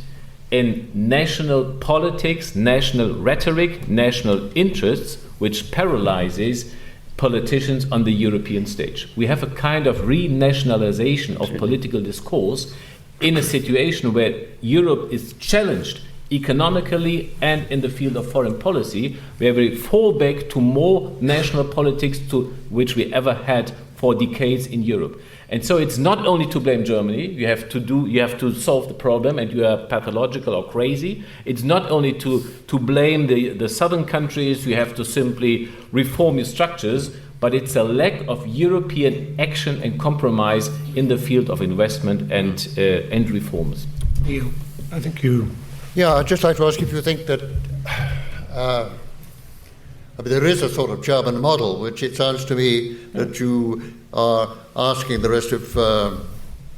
[SPEAKER 5] in national politics, national rhetoric, national interests, which paralyzes politicians on the European stage. We have a kind of renationalization of political discourse in a situation where Europe is challenged economically and in the field of foreign policy, where we fall back to more national politics to which we ever had for decades in Europe. And so it's not only to blame Germany, you have to solve the problem and you are pathological or crazy. It's not only to blame the southern countries, you have to simply reform your structures, but it's a lack of European action and compromise in the field of investment and reforms.
[SPEAKER 1] Neal, I think you...
[SPEAKER 3] Yeah, I'd just like to ask if you think that there is a sort of German model, which it sounds to me that you are asking the rest of the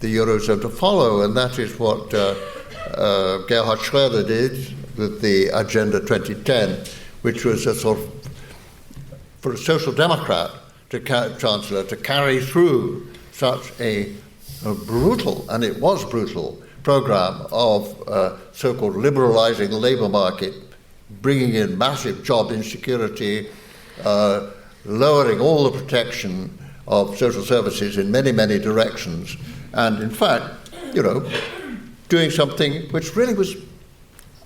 [SPEAKER 3] Eurozone to follow, and that is what Gerhard Schröder did with the Agenda 2010, which was a sort of, for a social democrat chancellor to carry through such a brutal, and it was brutal, program of so-called liberalizing the labor market, bringing in massive job insecurity, lowering all the protection of social services in many, many directions, and in fact, doing something which really was,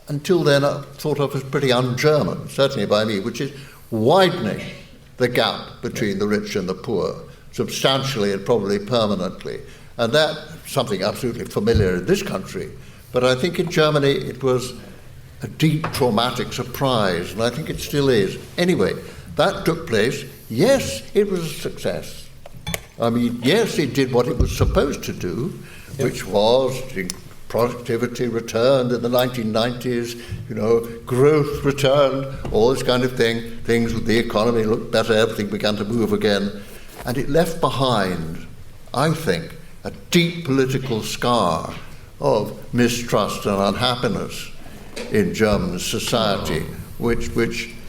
[SPEAKER 3] until then, thought of as pretty un-German, certainly by me, which is widening the gap between the rich and the poor, substantially and probably permanently. And that's something absolutely familiar in this country. But I think in Germany it was a deep traumatic surprise, and I think it still is. Anyway, that took place. Yes, it was a success. I mean, yes, it did what it was supposed to do, which was productivity returned in the 1990s, growth returned, all this kind of thing. Things with the economy looked better, everything began to move again. And it left behind, I think, a deep political scar of mistrust and unhappiness in German society, which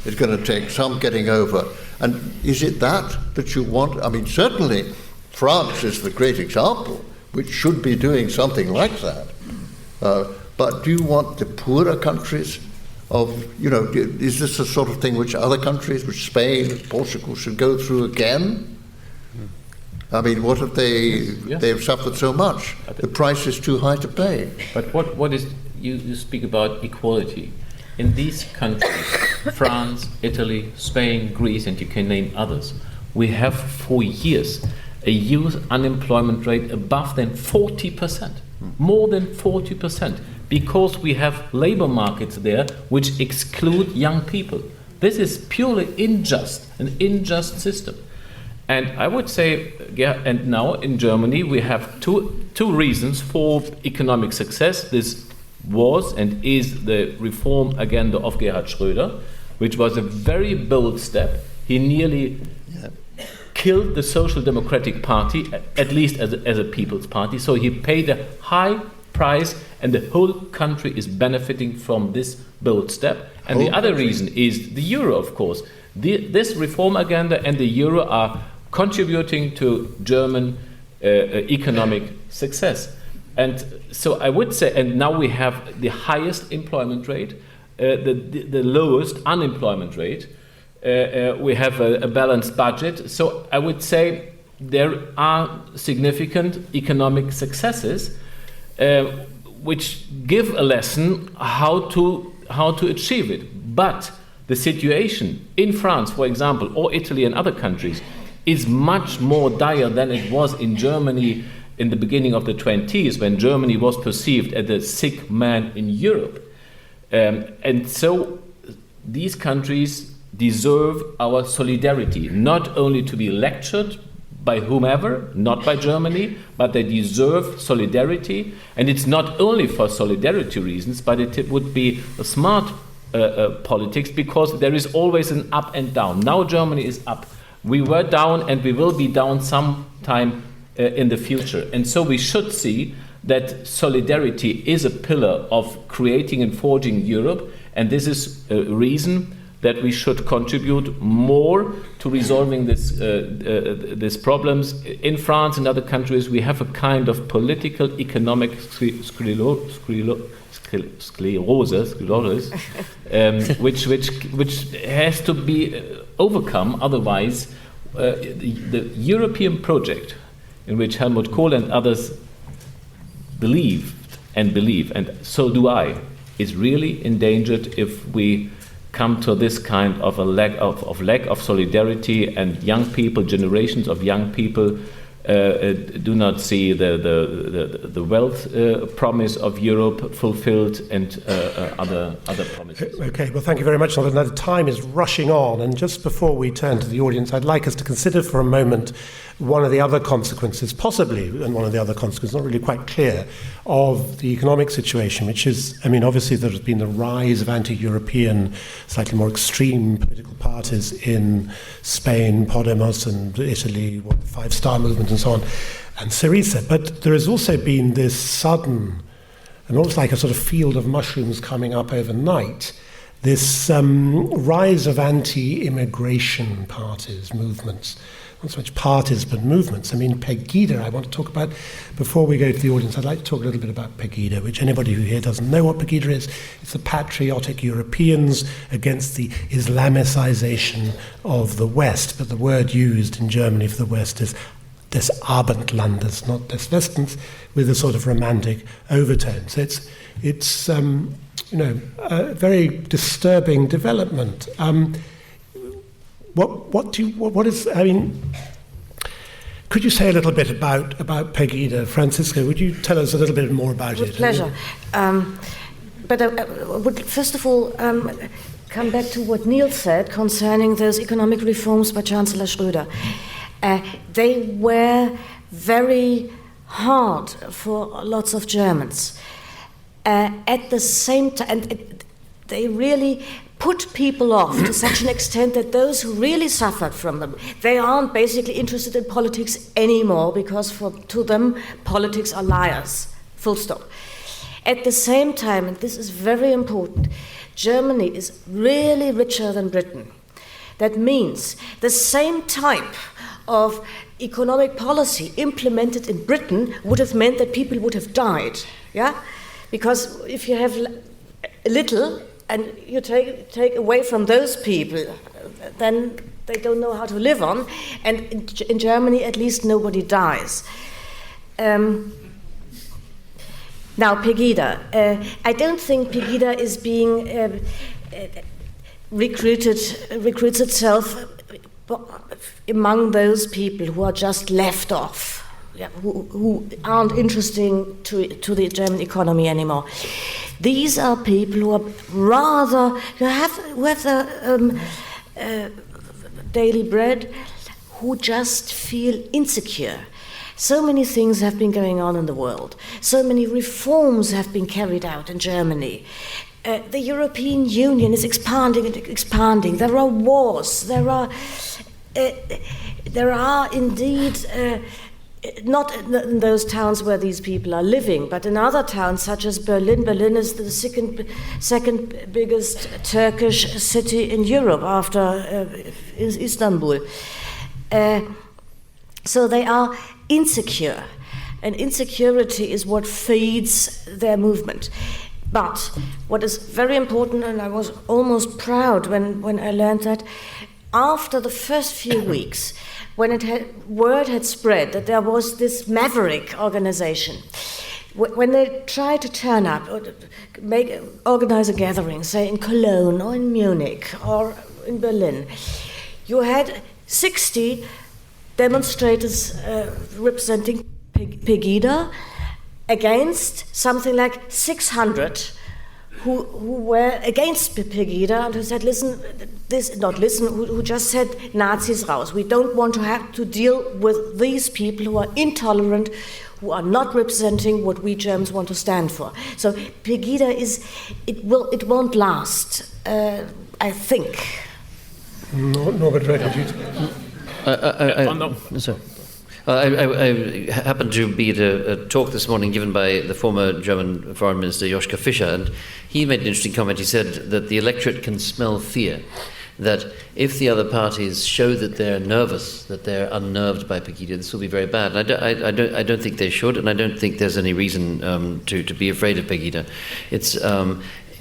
[SPEAKER 3] is going to take some getting over. And is it that you want? I mean, certainly France is the great example, which should be doing something like that. But do you want the poorer countries is this the sort of thing which other countries, which Spain, Portugal, should go through again? I mean, what have they've suffered so much? The price is too high to pay.
[SPEAKER 5] But what is, you speak about equality. In these countries, France, Italy, Spain, Greece, and you can name others, we have for years a youth unemployment rate above than 40%, more than 40%, because we have labor markets there which exclude young people. This is purely an unjust system. And I would say, and now in Germany we have two reasons for economic success. This was and is the reform agenda of Gerhard Schröder, which was a very bold step. He nearly killed the Social Democratic Party, at least as a people's party. So he paid a high price, and the whole country is benefiting from this bold step. And the other reason is the euro, of course. This reform agenda and the euro are contributing to German economic success. And so I would say, and now we have the highest employment rate, the lowest unemployment rate. We have a balanced budget. So I would say there are significant economic successes which give a lesson how to achieve it. But the situation in France, for example, or Italy and other countries, is much more dire than it was in Germany in the beginning of the 20s, when Germany was perceived as the sick man in Europe. And so these countries deserve our solidarity, not only to be lectured by whomever, not by Germany, but they deserve solidarity. And it's not only for solidarity reasons, but it would be a smart politics, because there is always an up and down. Now Germany is up. We were down and we will be down sometime in the future. And so we should see that solidarity is a pillar of creating and forging Europe, and this is a reason that we should contribute more to resolving these problems. In France and other countries, we have a kind of political economic sclerosis, which has to be overcome. Otherwise, the European project, in which Helmut Kohl and others believe, and so do I, is really endangered if we come to this kind of a lack of solidarity, and young people, generations of young people, do not see the wealth promise of Europe fulfilled, and other promises.
[SPEAKER 1] Okay, well, thank you very much. Now the time is rushing on, and just before we turn to the audience, I'd like us to consider for a moment one of the other consequences, possibly, and one of the other consequences, not really quite clear, of the economic situation, which is, I mean, obviously there has been the rise of anti-European, slightly more extreme political parties in Spain, Podemos, and Italy, Five-Star Movement, and so on, and Syriza. But there has also been this sudden, and almost like a sort of field of mushrooms coming up overnight, this rise of anti-immigration parties, movements. Not so much parties, but movements. I mean, Pegida, I want to talk about, before we go to the audience, I'd like to talk a little bit about Pegida, which anybody who here doesn't know what Pegida is, it's the patriotic Europeans against the Islamicization of the West. But the word used in Germany for the West is des Abendlandes, not des Westens, with a sort of romantic overtone. So it's a very disturbing development. What is, I mean, could you say a little bit about Pegida? Franziska, would you tell us a little bit more about it?
[SPEAKER 4] With pleasure. but I would first of all come back to what Neal said concerning those economic reforms by Chancellor Schröder. They were very hard for lots of Germans. At the same time, they really put people off to such an extent that those who really suffered from them, they aren't basically interested in politics anymore, because to them, politics are liars, full stop. At the same time, and this is very important, Germany is really richer than Britain. That means the same type of economic policy implemented in Britain would have meant that people would have died, yeah? Because if you have little and you take away from those people, then they don't know how to live on, and in Germany at least nobody dies. Now, Pegida. I don't think Pegida is being recruits itself among those people who are just left off, who aren't interesting to the German economy anymore. These are people who are who have the daily bread, who just feel insecure. So many things have been going on in the world. So many reforms have been carried out in Germany. The European Union is expanding and expanding. There are wars. There are indeed, not in those towns where these people are living, but in other towns such as Berlin. Berlin is the second biggest Turkish city in Europe after Istanbul. So they are insecure, and insecurity is what feeds their movement. But what is very important, and I was almost proud when I learned that, after the first few weeks, when word had spread that there was this maverick organization, when they tried to turn up or organize a gathering, say in Cologne or in Munich or in Berlin, you had 60 demonstrators representing Pegida against something like 600 who were against Pegida and who said, who just said, Nazis raus. We don't want to have to deal with these people who are intolerant, who are not representing what we Germans want to stand for. So Pegida it won't last, I think.
[SPEAKER 1] Norbert Röttgen.
[SPEAKER 2] I happened to be at a talk this morning given by the former German Foreign Minister Joschka Fischer, and he made an interesting comment. He said that the electorate can smell fear, that if the other parties show that they're nervous, that they're unnerved by Pegida, this will be very bad. And I don't think they should, and I don't think there's any reason to be afraid of Pegida. It's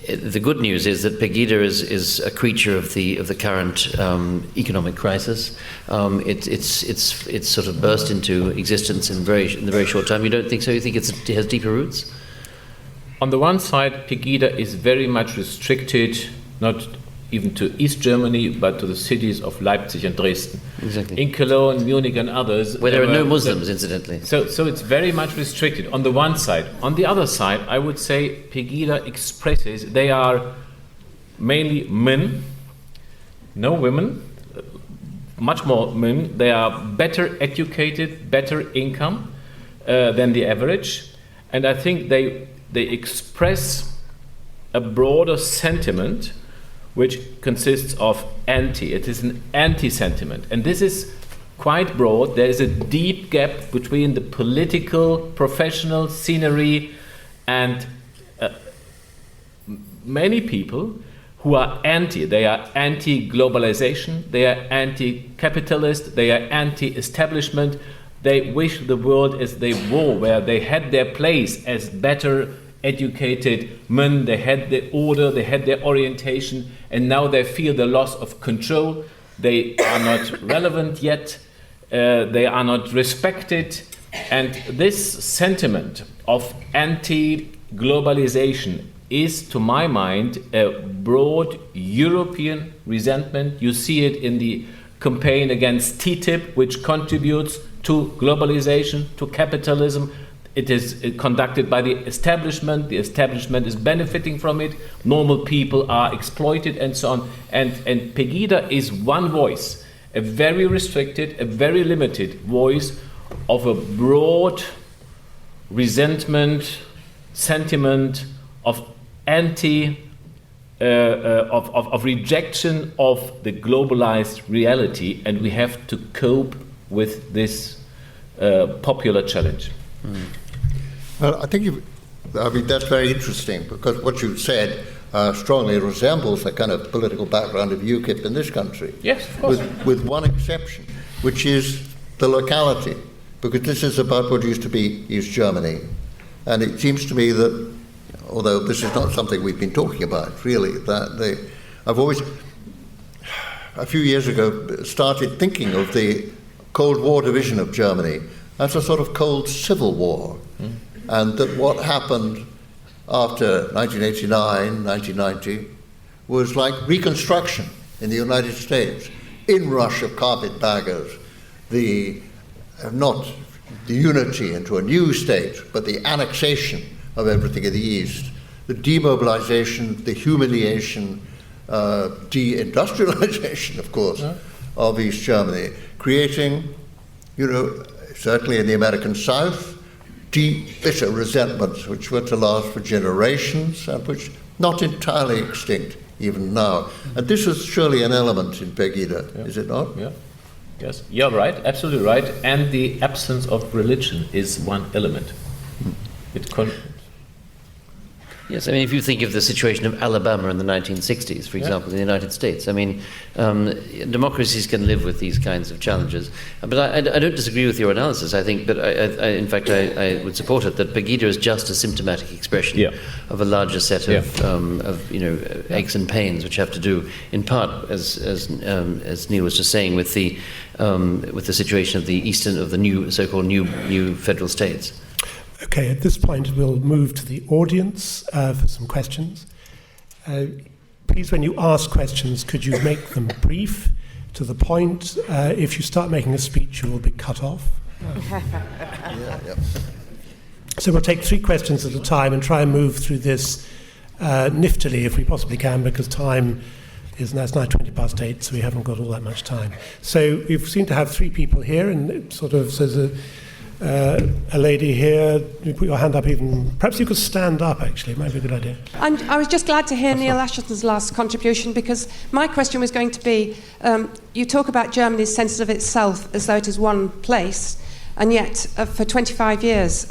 [SPEAKER 2] the good news is that Pegida is a creature of the current economic crisis. It's sort of burst into existence in the very short time. You don't think so? You think it has deeper roots?
[SPEAKER 5] On the one side, Pegida is very much restricted, not even to East Germany, but to the cities of Leipzig and Dresden.
[SPEAKER 2] Exactly.
[SPEAKER 5] In Cologne, Munich and others.
[SPEAKER 2] Where there are no Muslims, incidentally.
[SPEAKER 5] So it's very much restricted on the one side. On the other side, I would say Pegida expresses, they are mainly men, no women, much more men. They are better educated, better income than the average. And I think they express a broader sentiment which consists of it is an anti-sentiment. And this is quite broad. There is a deep gap between the political, professional scenery and many people who are anti. They are anti-globalization, they are anti-capitalist, they are anti-establishment. They wish the world as they were, where they had their place as better educated men, they had their order, they had their orientation, and now they feel the loss of control. They are not relevant yet, they are not respected, and this sentiment of anti-globalization is, to my mind, a broad European resentment. You see it in the campaign against TTIP, which contributes to globalization, to capitalism. it is conducted by the establishment is benefiting from it, normal people are exploited and so on. And Pegida is one voice, a very restricted, a very limited voice of a broad resentment, sentiment of of rejection of the globalized reality, and we have to cope with this popular challenge.
[SPEAKER 3] Well, I think that's very interesting, because what you said strongly resembles the kind of political background of UKIP in this country.
[SPEAKER 5] Yes, of course.
[SPEAKER 3] With one exception, which is the locality, because this is about what used to be East Germany. And it seems to me that, although this is not something we've been talking about, really, I've always, a few years ago, started thinking of the Cold War division of Germany as a sort of cold civil war. And that what happened after 1989, 1990, was like Reconstruction in the United States, inrush of carpetbaggers, not the unity into a new state, but the annexation of everything in the East, the demobilization, the humiliation, deindustrialization, of course, of East Germany, creating, certainly in the American South, deep, bitter resentments which were to last for generations and which not entirely extinct even now. And this is surely an element in Pegida, is it not?
[SPEAKER 5] Yeah. Yes, you're right, absolutely right. And the absence of religion is one element.
[SPEAKER 2] Yes, I mean, if you think of the situation of Alabama in the 1960s, for example, in the United States, I mean, democracies can live with these kinds of challenges. But I don't disagree with your analysis, I think, but in fact, I would support it, that Pegida is just a symptomatic expression of a larger set of aches and pains, which have to do, in part, as Neal was just saying, with the situation of the so-called new federal states.
[SPEAKER 1] Okay, at this point we'll move to the audience for some questions. Please, when you ask questions, could you make them brief, to the point? If you start making a speech, you will be cut off. So we'll take 3 questions at a time and try and move through this niftily, if we possibly can, because time is now 8:20, so we haven't got all that much time. So we seem to have 3 people here, and it sort of says a lady here. You put your hand up even. Perhaps you could stand up, actually. It might be a good idea.
[SPEAKER 6] I was just glad to hear Neal Ascherson's last contribution, because my question was going to be, you talk about Germany's sense of itself as though it is one place, and yet for 25 years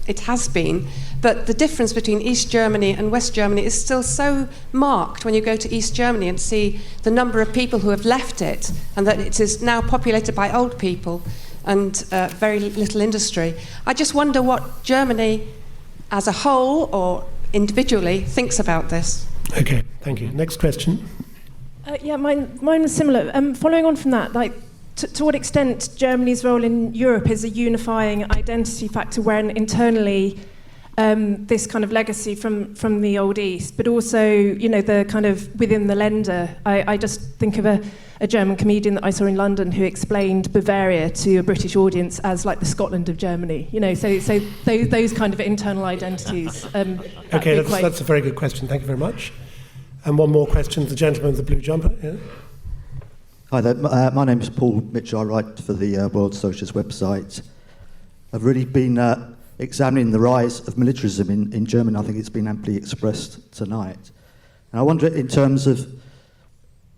[SPEAKER 6] it has been. But the difference between East Germany and West Germany is still so marked when you go to East Germany and see the number of people who have left it, and that it is now populated by old people and very little industry. I just wonder what Germany as a whole or individually thinks about this.
[SPEAKER 1] Okay, thank you. Next question.
[SPEAKER 7] Mine was similar. Following on from that, to what extent Germany's role in Europe is a unifying identity factor, when internally this kind of legacy from the old East, but also, the kind of within the Länder. I just think of a German comedian that I saw in London who explained Bavaria to a British audience as like the Scotland of Germany. So those kind of internal identities.
[SPEAKER 1] Okay, that's a very good question. Thank you very much. And one more question, the gentleman with the blue jumper. Yeah.
[SPEAKER 8] Hi there, my name is Paul Mitchell. I write for the World Socialist website. I've really been examining the rise of militarism in Germany. I think it's been amply expressed tonight. And I wonder, in terms of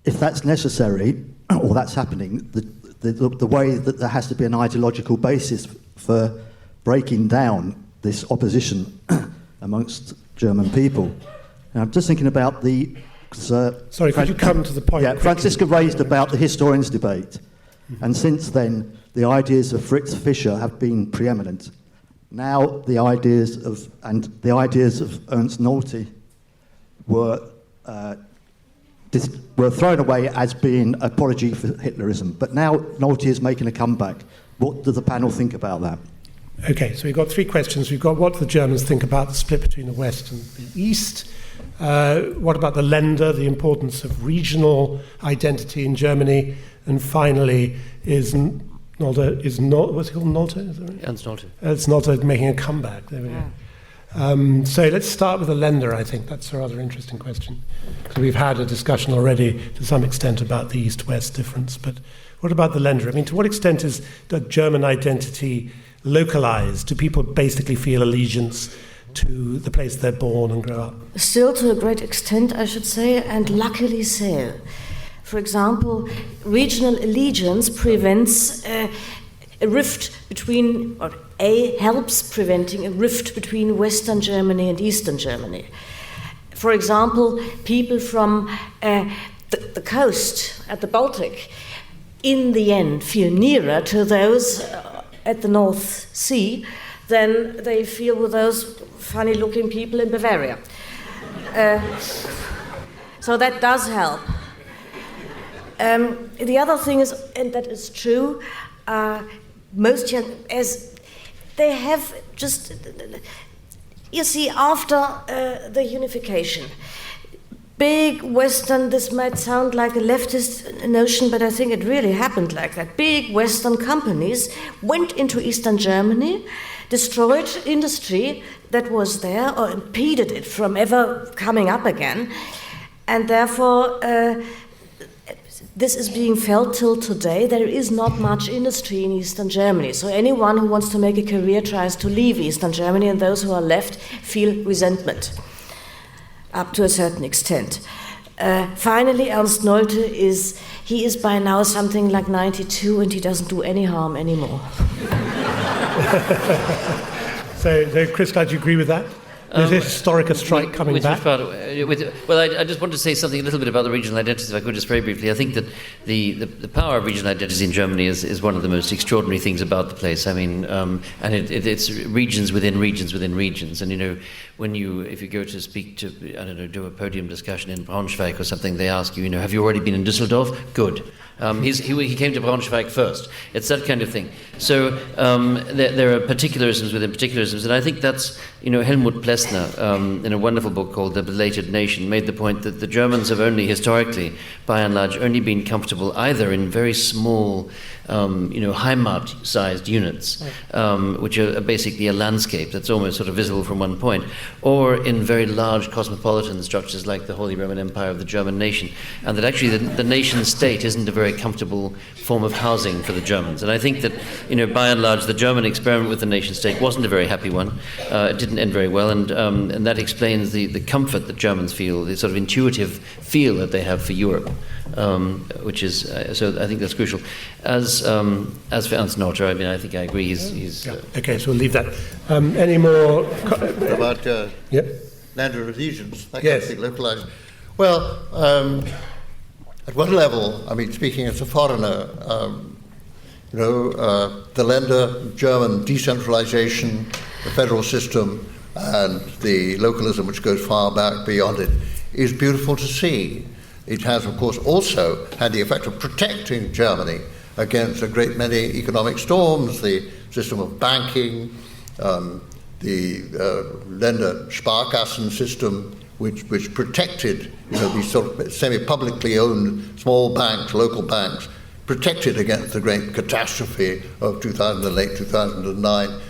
[SPEAKER 8] if that's necessary, or that's happening, the way that there has to be an ideological basis for breaking down this opposition amongst German people. And I'm just thinking about
[SPEAKER 1] Sorry, could you come to the point?
[SPEAKER 8] Yeah, Franziska raised about the historians' debate. And since then, the ideas of Fritz Fischer have been preeminent. Now the ideas of Ernst Nolte were thrown away as being apology for Hitlerism. But now Nolte is making a comeback. What does the panel think about that?
[SPEAKER 1] Okay, so we've got 3 questions. We've got what the Germans think about the split between the West and the East. What about the Länder, the importance of regional identity in Germany? And finally, is Nolte is not, what's it called, Nolte? Is that right?
[SPEAKER 2] Ernst Nolte.
[SPEAKER 1] Ernst Nolte making a comeback. There we go. So let's start with the lender, I think. That's a rather interesting question. So we've had a discussion already to some extent about the East-West difference, but what about the lender? I mean, to what extent is the German identity localized? Do people basically feel allegiance to the place they're born and grow up?
[SPEAKER 4] Still to a great extent, I should say, and luckily so. For example, regional allegiance prevents a rift between, or helps preventing a rift between Western Germany and Eastern Germany. For example, people from the coast at the Baltic, in the end, feel nearer to those at the North Sea than they feel with those funny-looking people in Bavaria. So that does help. The other thing is, and that is true, most young, as they have just, you see, after the unification, big Western, this might sound like a leftist notion, but I think it really happened like that. Big Western companies went into Eastern Germany, destroyed industry that was there, or impeded it from ever coming up again, and therefore this is being felt till today. There is not much industry in Eastern Germany. So anyone who wants to make a career tries to leave Eastern Germany, and those who are left feel resentment up to a certain extent. Finally, Ernst Nolte is by now something like 92, and he doesn't do any harm anymore.
[SPEAKER 1] So Chris, do you agree with that? There's a historic strike coming back.
[SPEAKER 2] I just want to say something a little bit about the regional identity, if I could, just very briefly. I think that the power of regional identity in Germany is one of the most extraordinary things about the place. I mean, and it's regions within regions within regions. And, you know, if you go to speak to, I don't know, do a podium discussion in Braunschweig or something, they ask you, you know, have you already been in Düsseldorf? Good. He came to Braunschweig first. It's that kind of thing. So there are particularisms within particularisms, and I think that's, you know, Helmut Plessner, in a wonderful book called The Belated Nation, made the point that the Germans have only historically, by and large, only been comfortable either in very small, Heimat-sized units, which are basically a landscape that's almost sort of visible from one point, or in very large cosmopolitan structures like the Holy Roman Empire of the German nation, and that actually the nation-state isn't a very comfortable form of housing for the Germans. And I think that, you know, by and large, the German experiment with the nation-state wasn't a very happy one. It didn't end very well, and that explains the comfort that Germans feel, the sort of intuitive feel that they have for Europe, which is, so I think that's crucial. As for Ernst Nolte, I mean, I think I agree. He's
[SPEAKER 1] okay, so we'll leave that. Any more?
[SPEAKER 3] About land allegiance, that can be localized. Well, at one level, I mean, speaking as a foreigner, the Länder, German decentralization, the federal system, and the localism which goes far back beyond it is beautiful to see. It has, of course, also had the effect of protecting Germany against a great many economic storms, the system of banking, the Länder Sparkassen system, which protected, these sort of semi-publicly owned small banks, local banks, protected against the great catastrophe of 2008, 2009.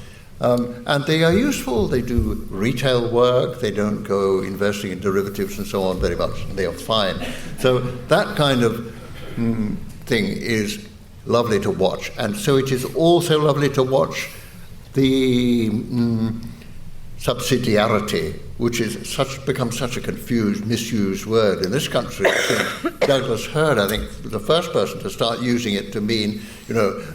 [SPEAKER 3] And they are useful. They do retail work. They don't go investing in derivatives and so on very much. They are fine. So that kind of thing is lovely to watch. And so it is also lovely to watch the subsidiarity, which is become such a confused, misused word in this country. I think Douglas Hurd, I think, was the first person to start using it to mean,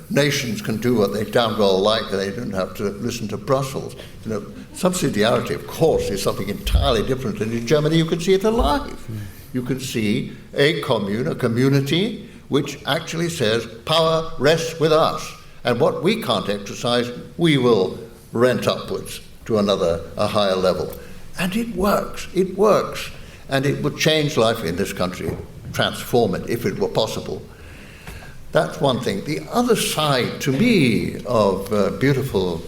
[SPEAKER 3] nations can do what they damn well like and they don't have to listen to Brussels. Subsidiarity, of course, is something entirely different. And in Germany, you can see it alive. You can see a commune, a community, which actually says, power rests with us. And what we can't exercise, we will rent upwards to a higher level. And it works, and it would change life in this country, transform it if it were possible. That's one thing. The other side, to me, of beautiful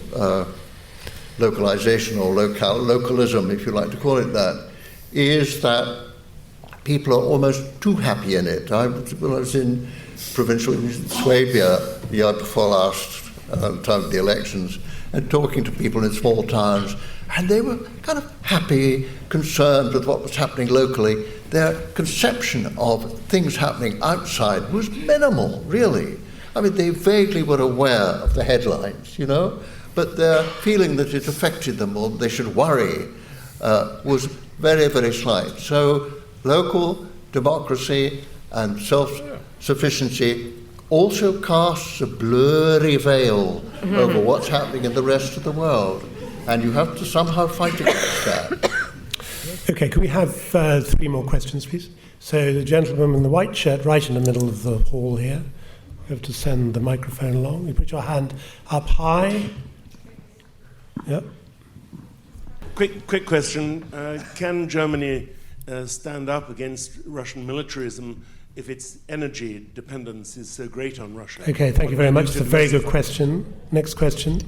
[SPEAKER 3] localization or localism, if you like to call it that, is that people are almost too happy in it. I was in provincial in Swabia the year before last, the time of the elections, and talking to people in small towns, and they were kind of happy, concerned with what was happening locally. Their conception of things happening outside was minimal, really. I mean, they vaguely were aware of the headlines, but their feeling that it affected them or they should worry was very, very slight. So local democracy and self-sufficiency also casts a blurry veil over what's happening in the rest of the world. And you have to somehow fight against that.
[SPEAKER 1] Okay, can we have 3 more questions, please? So the gentleman in the white shirt right in the middle of the hall here. You have to send the microphone along. You put your hand up high. Yep.
[SPEAKER 9] Quick question. Can Germany stand up against Russian militarism if its energy dependence is so great on Russia?
[SPEAKER 1] Okay, thank you very much. It's a very good question. Next question.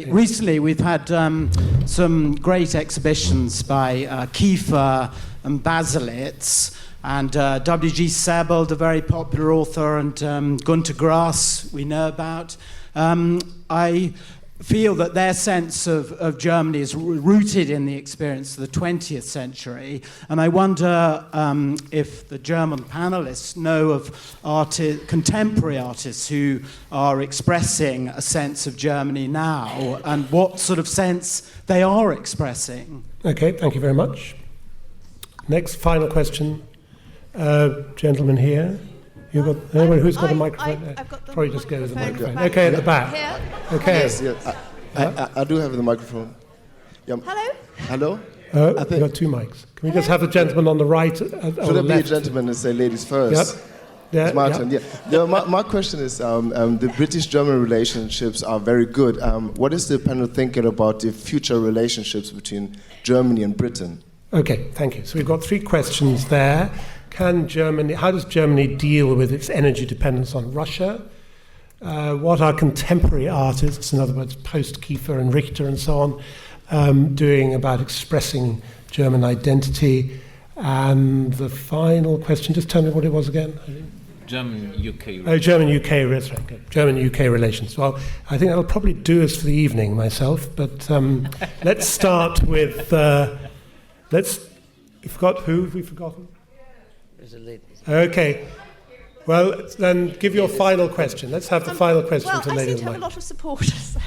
[SPEAKER 10] Recently we've had some great exhibitions by Kiefer and Baselitz, and W.G. Sebald, the very popular author, and Gunter Grass we know about. I feel that their sense of Germany is rooted in the experience of the 20th century, and I wonder if the German panelists know of contemporary artists who are expressing a sense of Germany now, and what sort of sense they are expressing.
[SPEAKER 1] Okay, thank you very much. Next, final question. Gentleman here. You got anyone who's got a microphone?
[SPEAKER 11] I've got the
[SPEAKER 1] Probably just go with the microphone.
[SPEAKER 11] back
[SPEAKER 1] Okay, at the back.
[SPEAKER 11] here.
[SPEAKER 1] Okay.
[SPEAKER 12] Yes, yes. I do have the microphone. Yeah.
[SPEAKER 11] Hello?
[SPEAKER 12] Hello?
[SPEAKER 1] We've got 2 mics. Can we just have the gentleman on the right?
[SPEAKER 12] Should I be a gentleman and say ladies first?
[SPEAKER 1] Yep. Yeah,
[SPEAKER 12] it's my turn. Yeah. My question is, the British-German relationships are very good. What is the panel thinking about the future relationships between Germany and Britain?
[SPEAKER 1] Okay, thank you. So we've got 3 questions there. How does Germany deal with its energy dependence on Russia? What are contemporary artists, in other words, post-Kiefer and Richter and so on, doing about expressing German identity? And the final question, just tell me what it was again.
[SPEAKER 5] German-UK relations.
[SPEAKER 1] Oh, German-UK, that's right. Okay. German-UK relations. Well, I think that'll probably do us for the evening, myself. But let's start with... we forgot who? Have we forgotten?
[SPEAKER 2] There's a lady.
[SPEAKER 1] Okay. Well, then give your final question. Let's have the final question to Lady
[SPEAKER 11] I seem to have a lot of supporters.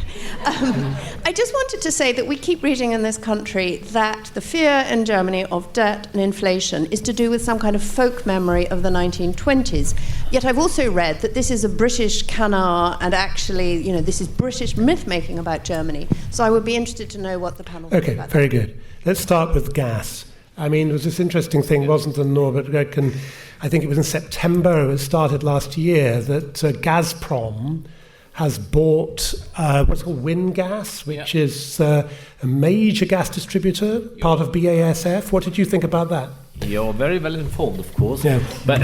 [SPEAKER 11] I just wanted to say that we keep reading in this country that the fear in Germany of debt and inflation is to do with some kind of folk memory of the 1920s. Yet I've also read that this is a British canard, and actually, this is British myth-making about Germany. So I would be interested to know what the panel thinks about that.
[SPEAKER 1] Okay, very good. Let's start with gas. I mean, there was this interesting thing, wasn't there, Norbert Röttgen? I think it was in September, it started last year, that Gazprom has bought what's called WinGas, which is a major gas distributor, part of BASF. What did you think about that?
[SPEAKER 5] You're very well informed, of course.
[SPEAKER 1] Yeah.
[SPEAKER 5] But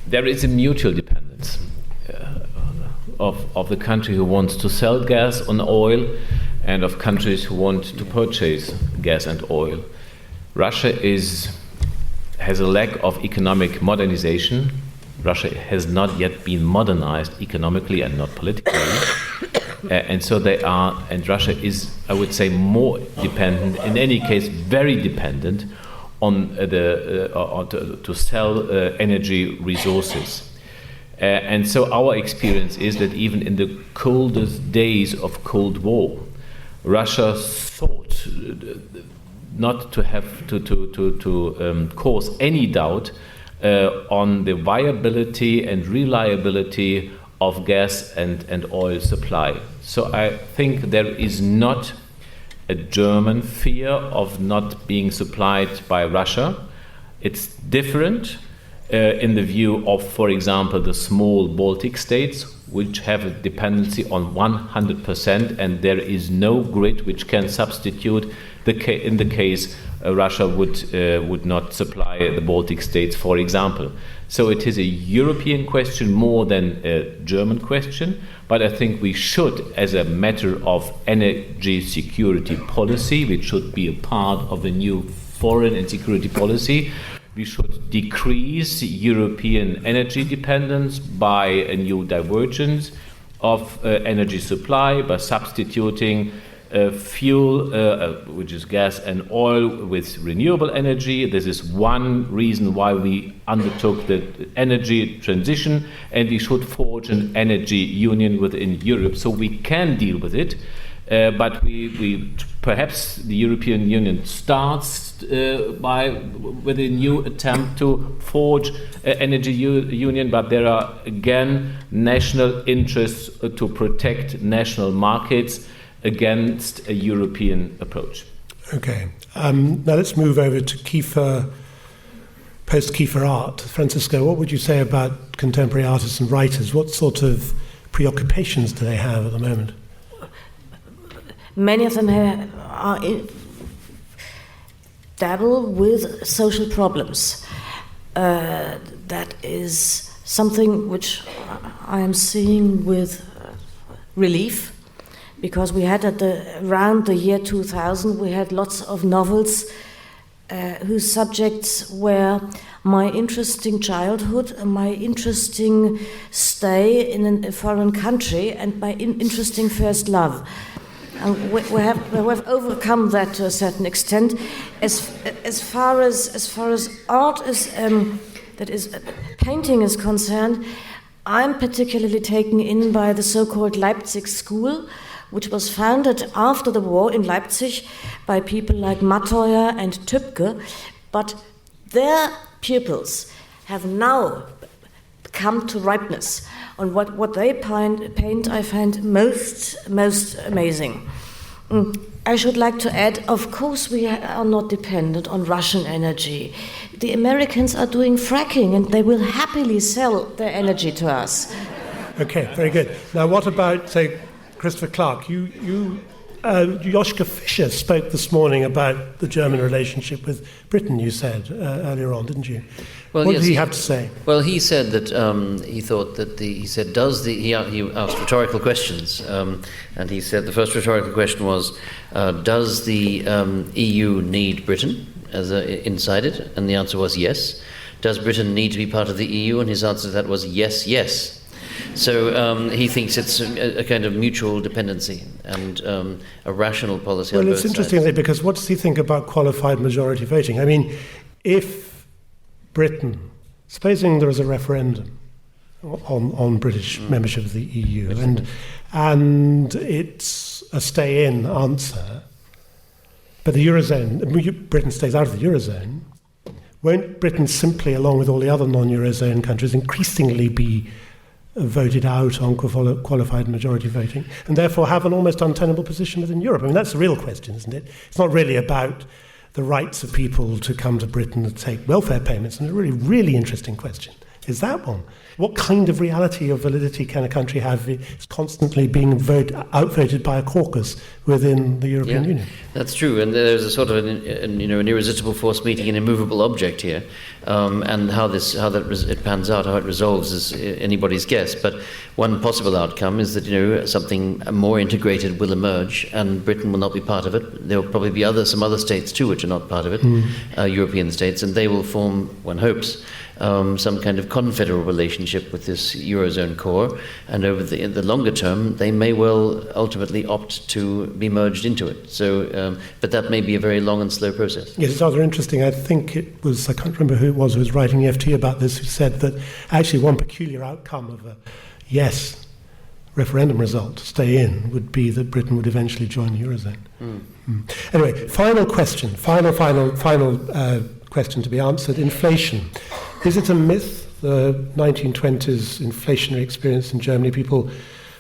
[SPEAKER 5] there is a mutual dependence of the country who wants to sell gas and oil, and of countries who want to purchase gas and oil. Russia has a lack of economic modernization. Russia has not yet been modernized economically and not politically. And so Russia is, I would say, more dependent, in any case, very dependent on to sell energy resources. And so our experience is that even in the coldest days of Cold War, Russia thought not to have to cause any doubt on the viability and reliability of gas and oil supply. So I think there is not a German fear of not being supplied by Russia. It's different in the view of, for example, the small Baltic states, which have a dependency on 100%, and there is no grid which can substitute in the case Russia would not supply the Baltic states, for example. So it is a European question more than a German question, but I think we should, as a matter of energy security policy, which should be a part of a new foreign and security policy. We should decrease European energy dependence by a new divergence of energy supply, by substituting fuel, which is gas and oil, with renewable energy. This is one reason why we undertook the energy transition, and we should forge an energy union within Europe so we can deal with it. But we perhaps the European Union starts with a new attempt to forge an energy union, but there are again national interests to protect national markets against a European approach.
[SPEAKER 1] Okay. Now let's move over to post-Kiefer art. Franziska, what would you say about contemporary artists and writers? What sort of preoccupations do they have at the moment?
[SPEAKER 4] Many of them dabble with social problems. That is something which I am seeing with relief, because we had around the year 2000, we had lots of novels whose subjects were my interesting childhood, my interesting stay in a foreign country, and my interesting first love. And we have overcome that to a certain extent. As far as art is, that is, painting is concerned, I'm particularly taken in by the so-called Leipzig School, which was founded after the war in Leipzig by people like Matteuer and Tübke, but their pupils have now come to ripeness. On what they paint, I find most amazing. I should like to add, of course, we are not dependent on Russian energy. The Americans are doing fracking, and they will happily sell their energy to us.
[SPEAKER 1] Okay, very good. Now, what about, say, Christopher Clark? Joschka Fischer spoke this morning about the German relationship with Britain, you said earlier on, didn't you?
[SPEAKER 2] Well,
[SPEAKER 1] what
[SPEAKER 2] yes,
[SPEAKER 1] did he have to say?
[SPEAKER 2] Well, he said that he thought that he asked rhetorical questions, and he said the first rhetorical question was, does the EU need Britain inside it? And the answer was yes. Does Britain need to be part of the EU? And his answer to that was yes. So he thinks it's a kind of mutual dependency and a rational policy on both sides.
[SPEAKER 1] Well, it's interesting because what does he think about qualified majority voting? I mean, if Britain, supposing there is a referendum on British membership of the EU, and it's a stay-in answer, but the Eurozone, Britain stays out of the Eurozone, won't Britain simply, along with all the other non-Eurozone countries, increasingly be voted out on qualified majority voting, and therefore have an almost untenable position within Europe? I mean, that's the real question, isn't it? It's not really about the rights of people to come to Britain and take welfare payments, and a really, really interesting question is that one. What kind of reality or validity can a country have if it's constantly being outvoted by a caucus within the European Union?
[SPEAKER 2] That's true, and there's a sort of an irresistible force meeting an immovable object here, and how it pans out, how it resolves, is anybody's guess. But one possible outcome is that something more integrated will emerge, and Britain will not be part of it. There will probably be some other states too which are not part of it, European states, and they will form, one hopes, some kind of confederal relationship with this Eurozone core, and over the longer term, they may well ultimately opt to be merged into it. So, but that may be a very long and slow process.
[SPEAKER 1] Yes, it's rather interesting. I think it was, I can't remember who it was who was writing the FT about this, who said that actually one peculiar outcome of a yes referendum result to stay in would be that Britain would eventually join the Eurozone. Anyway, final question to be answered. Inflation. Is it a myth, the 1920s inflationary experience in Germany, people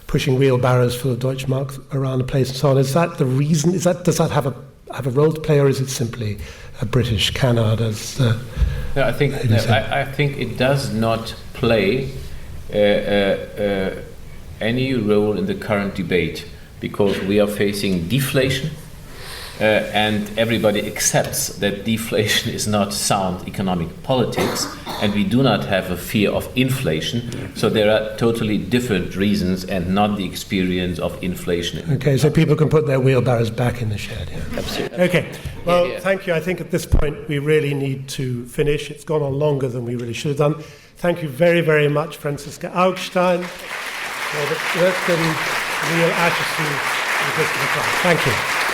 [SPEAKER 1] pushing wheelbarrows full of Deutschmarks around the place and so on? Is that the reason? Does that have a role to play, or is it simply a British canard?
[SPEAKER 5] I think it does not play any role in the current debate, because we are facing deflation, and everybody accepts that deflation is not sound economic politics, and we do not have a fear of inflation. So there are totally different reasons and not the experience of inflation.
[SPEAKER 1] Okay, so people can put their wheelbarrows back in the shed. Yeah.
[SPEAKER 2] Absolutely.
[SPEAKER 1] Okay, well, thank you. I think at this point we really need to finish. It's gone on longer than we really should have done. Thank you very, very much, Franziska Augstein, Norbert Röttgen, Neal Ascherson, and Christopher Clark. Thank you.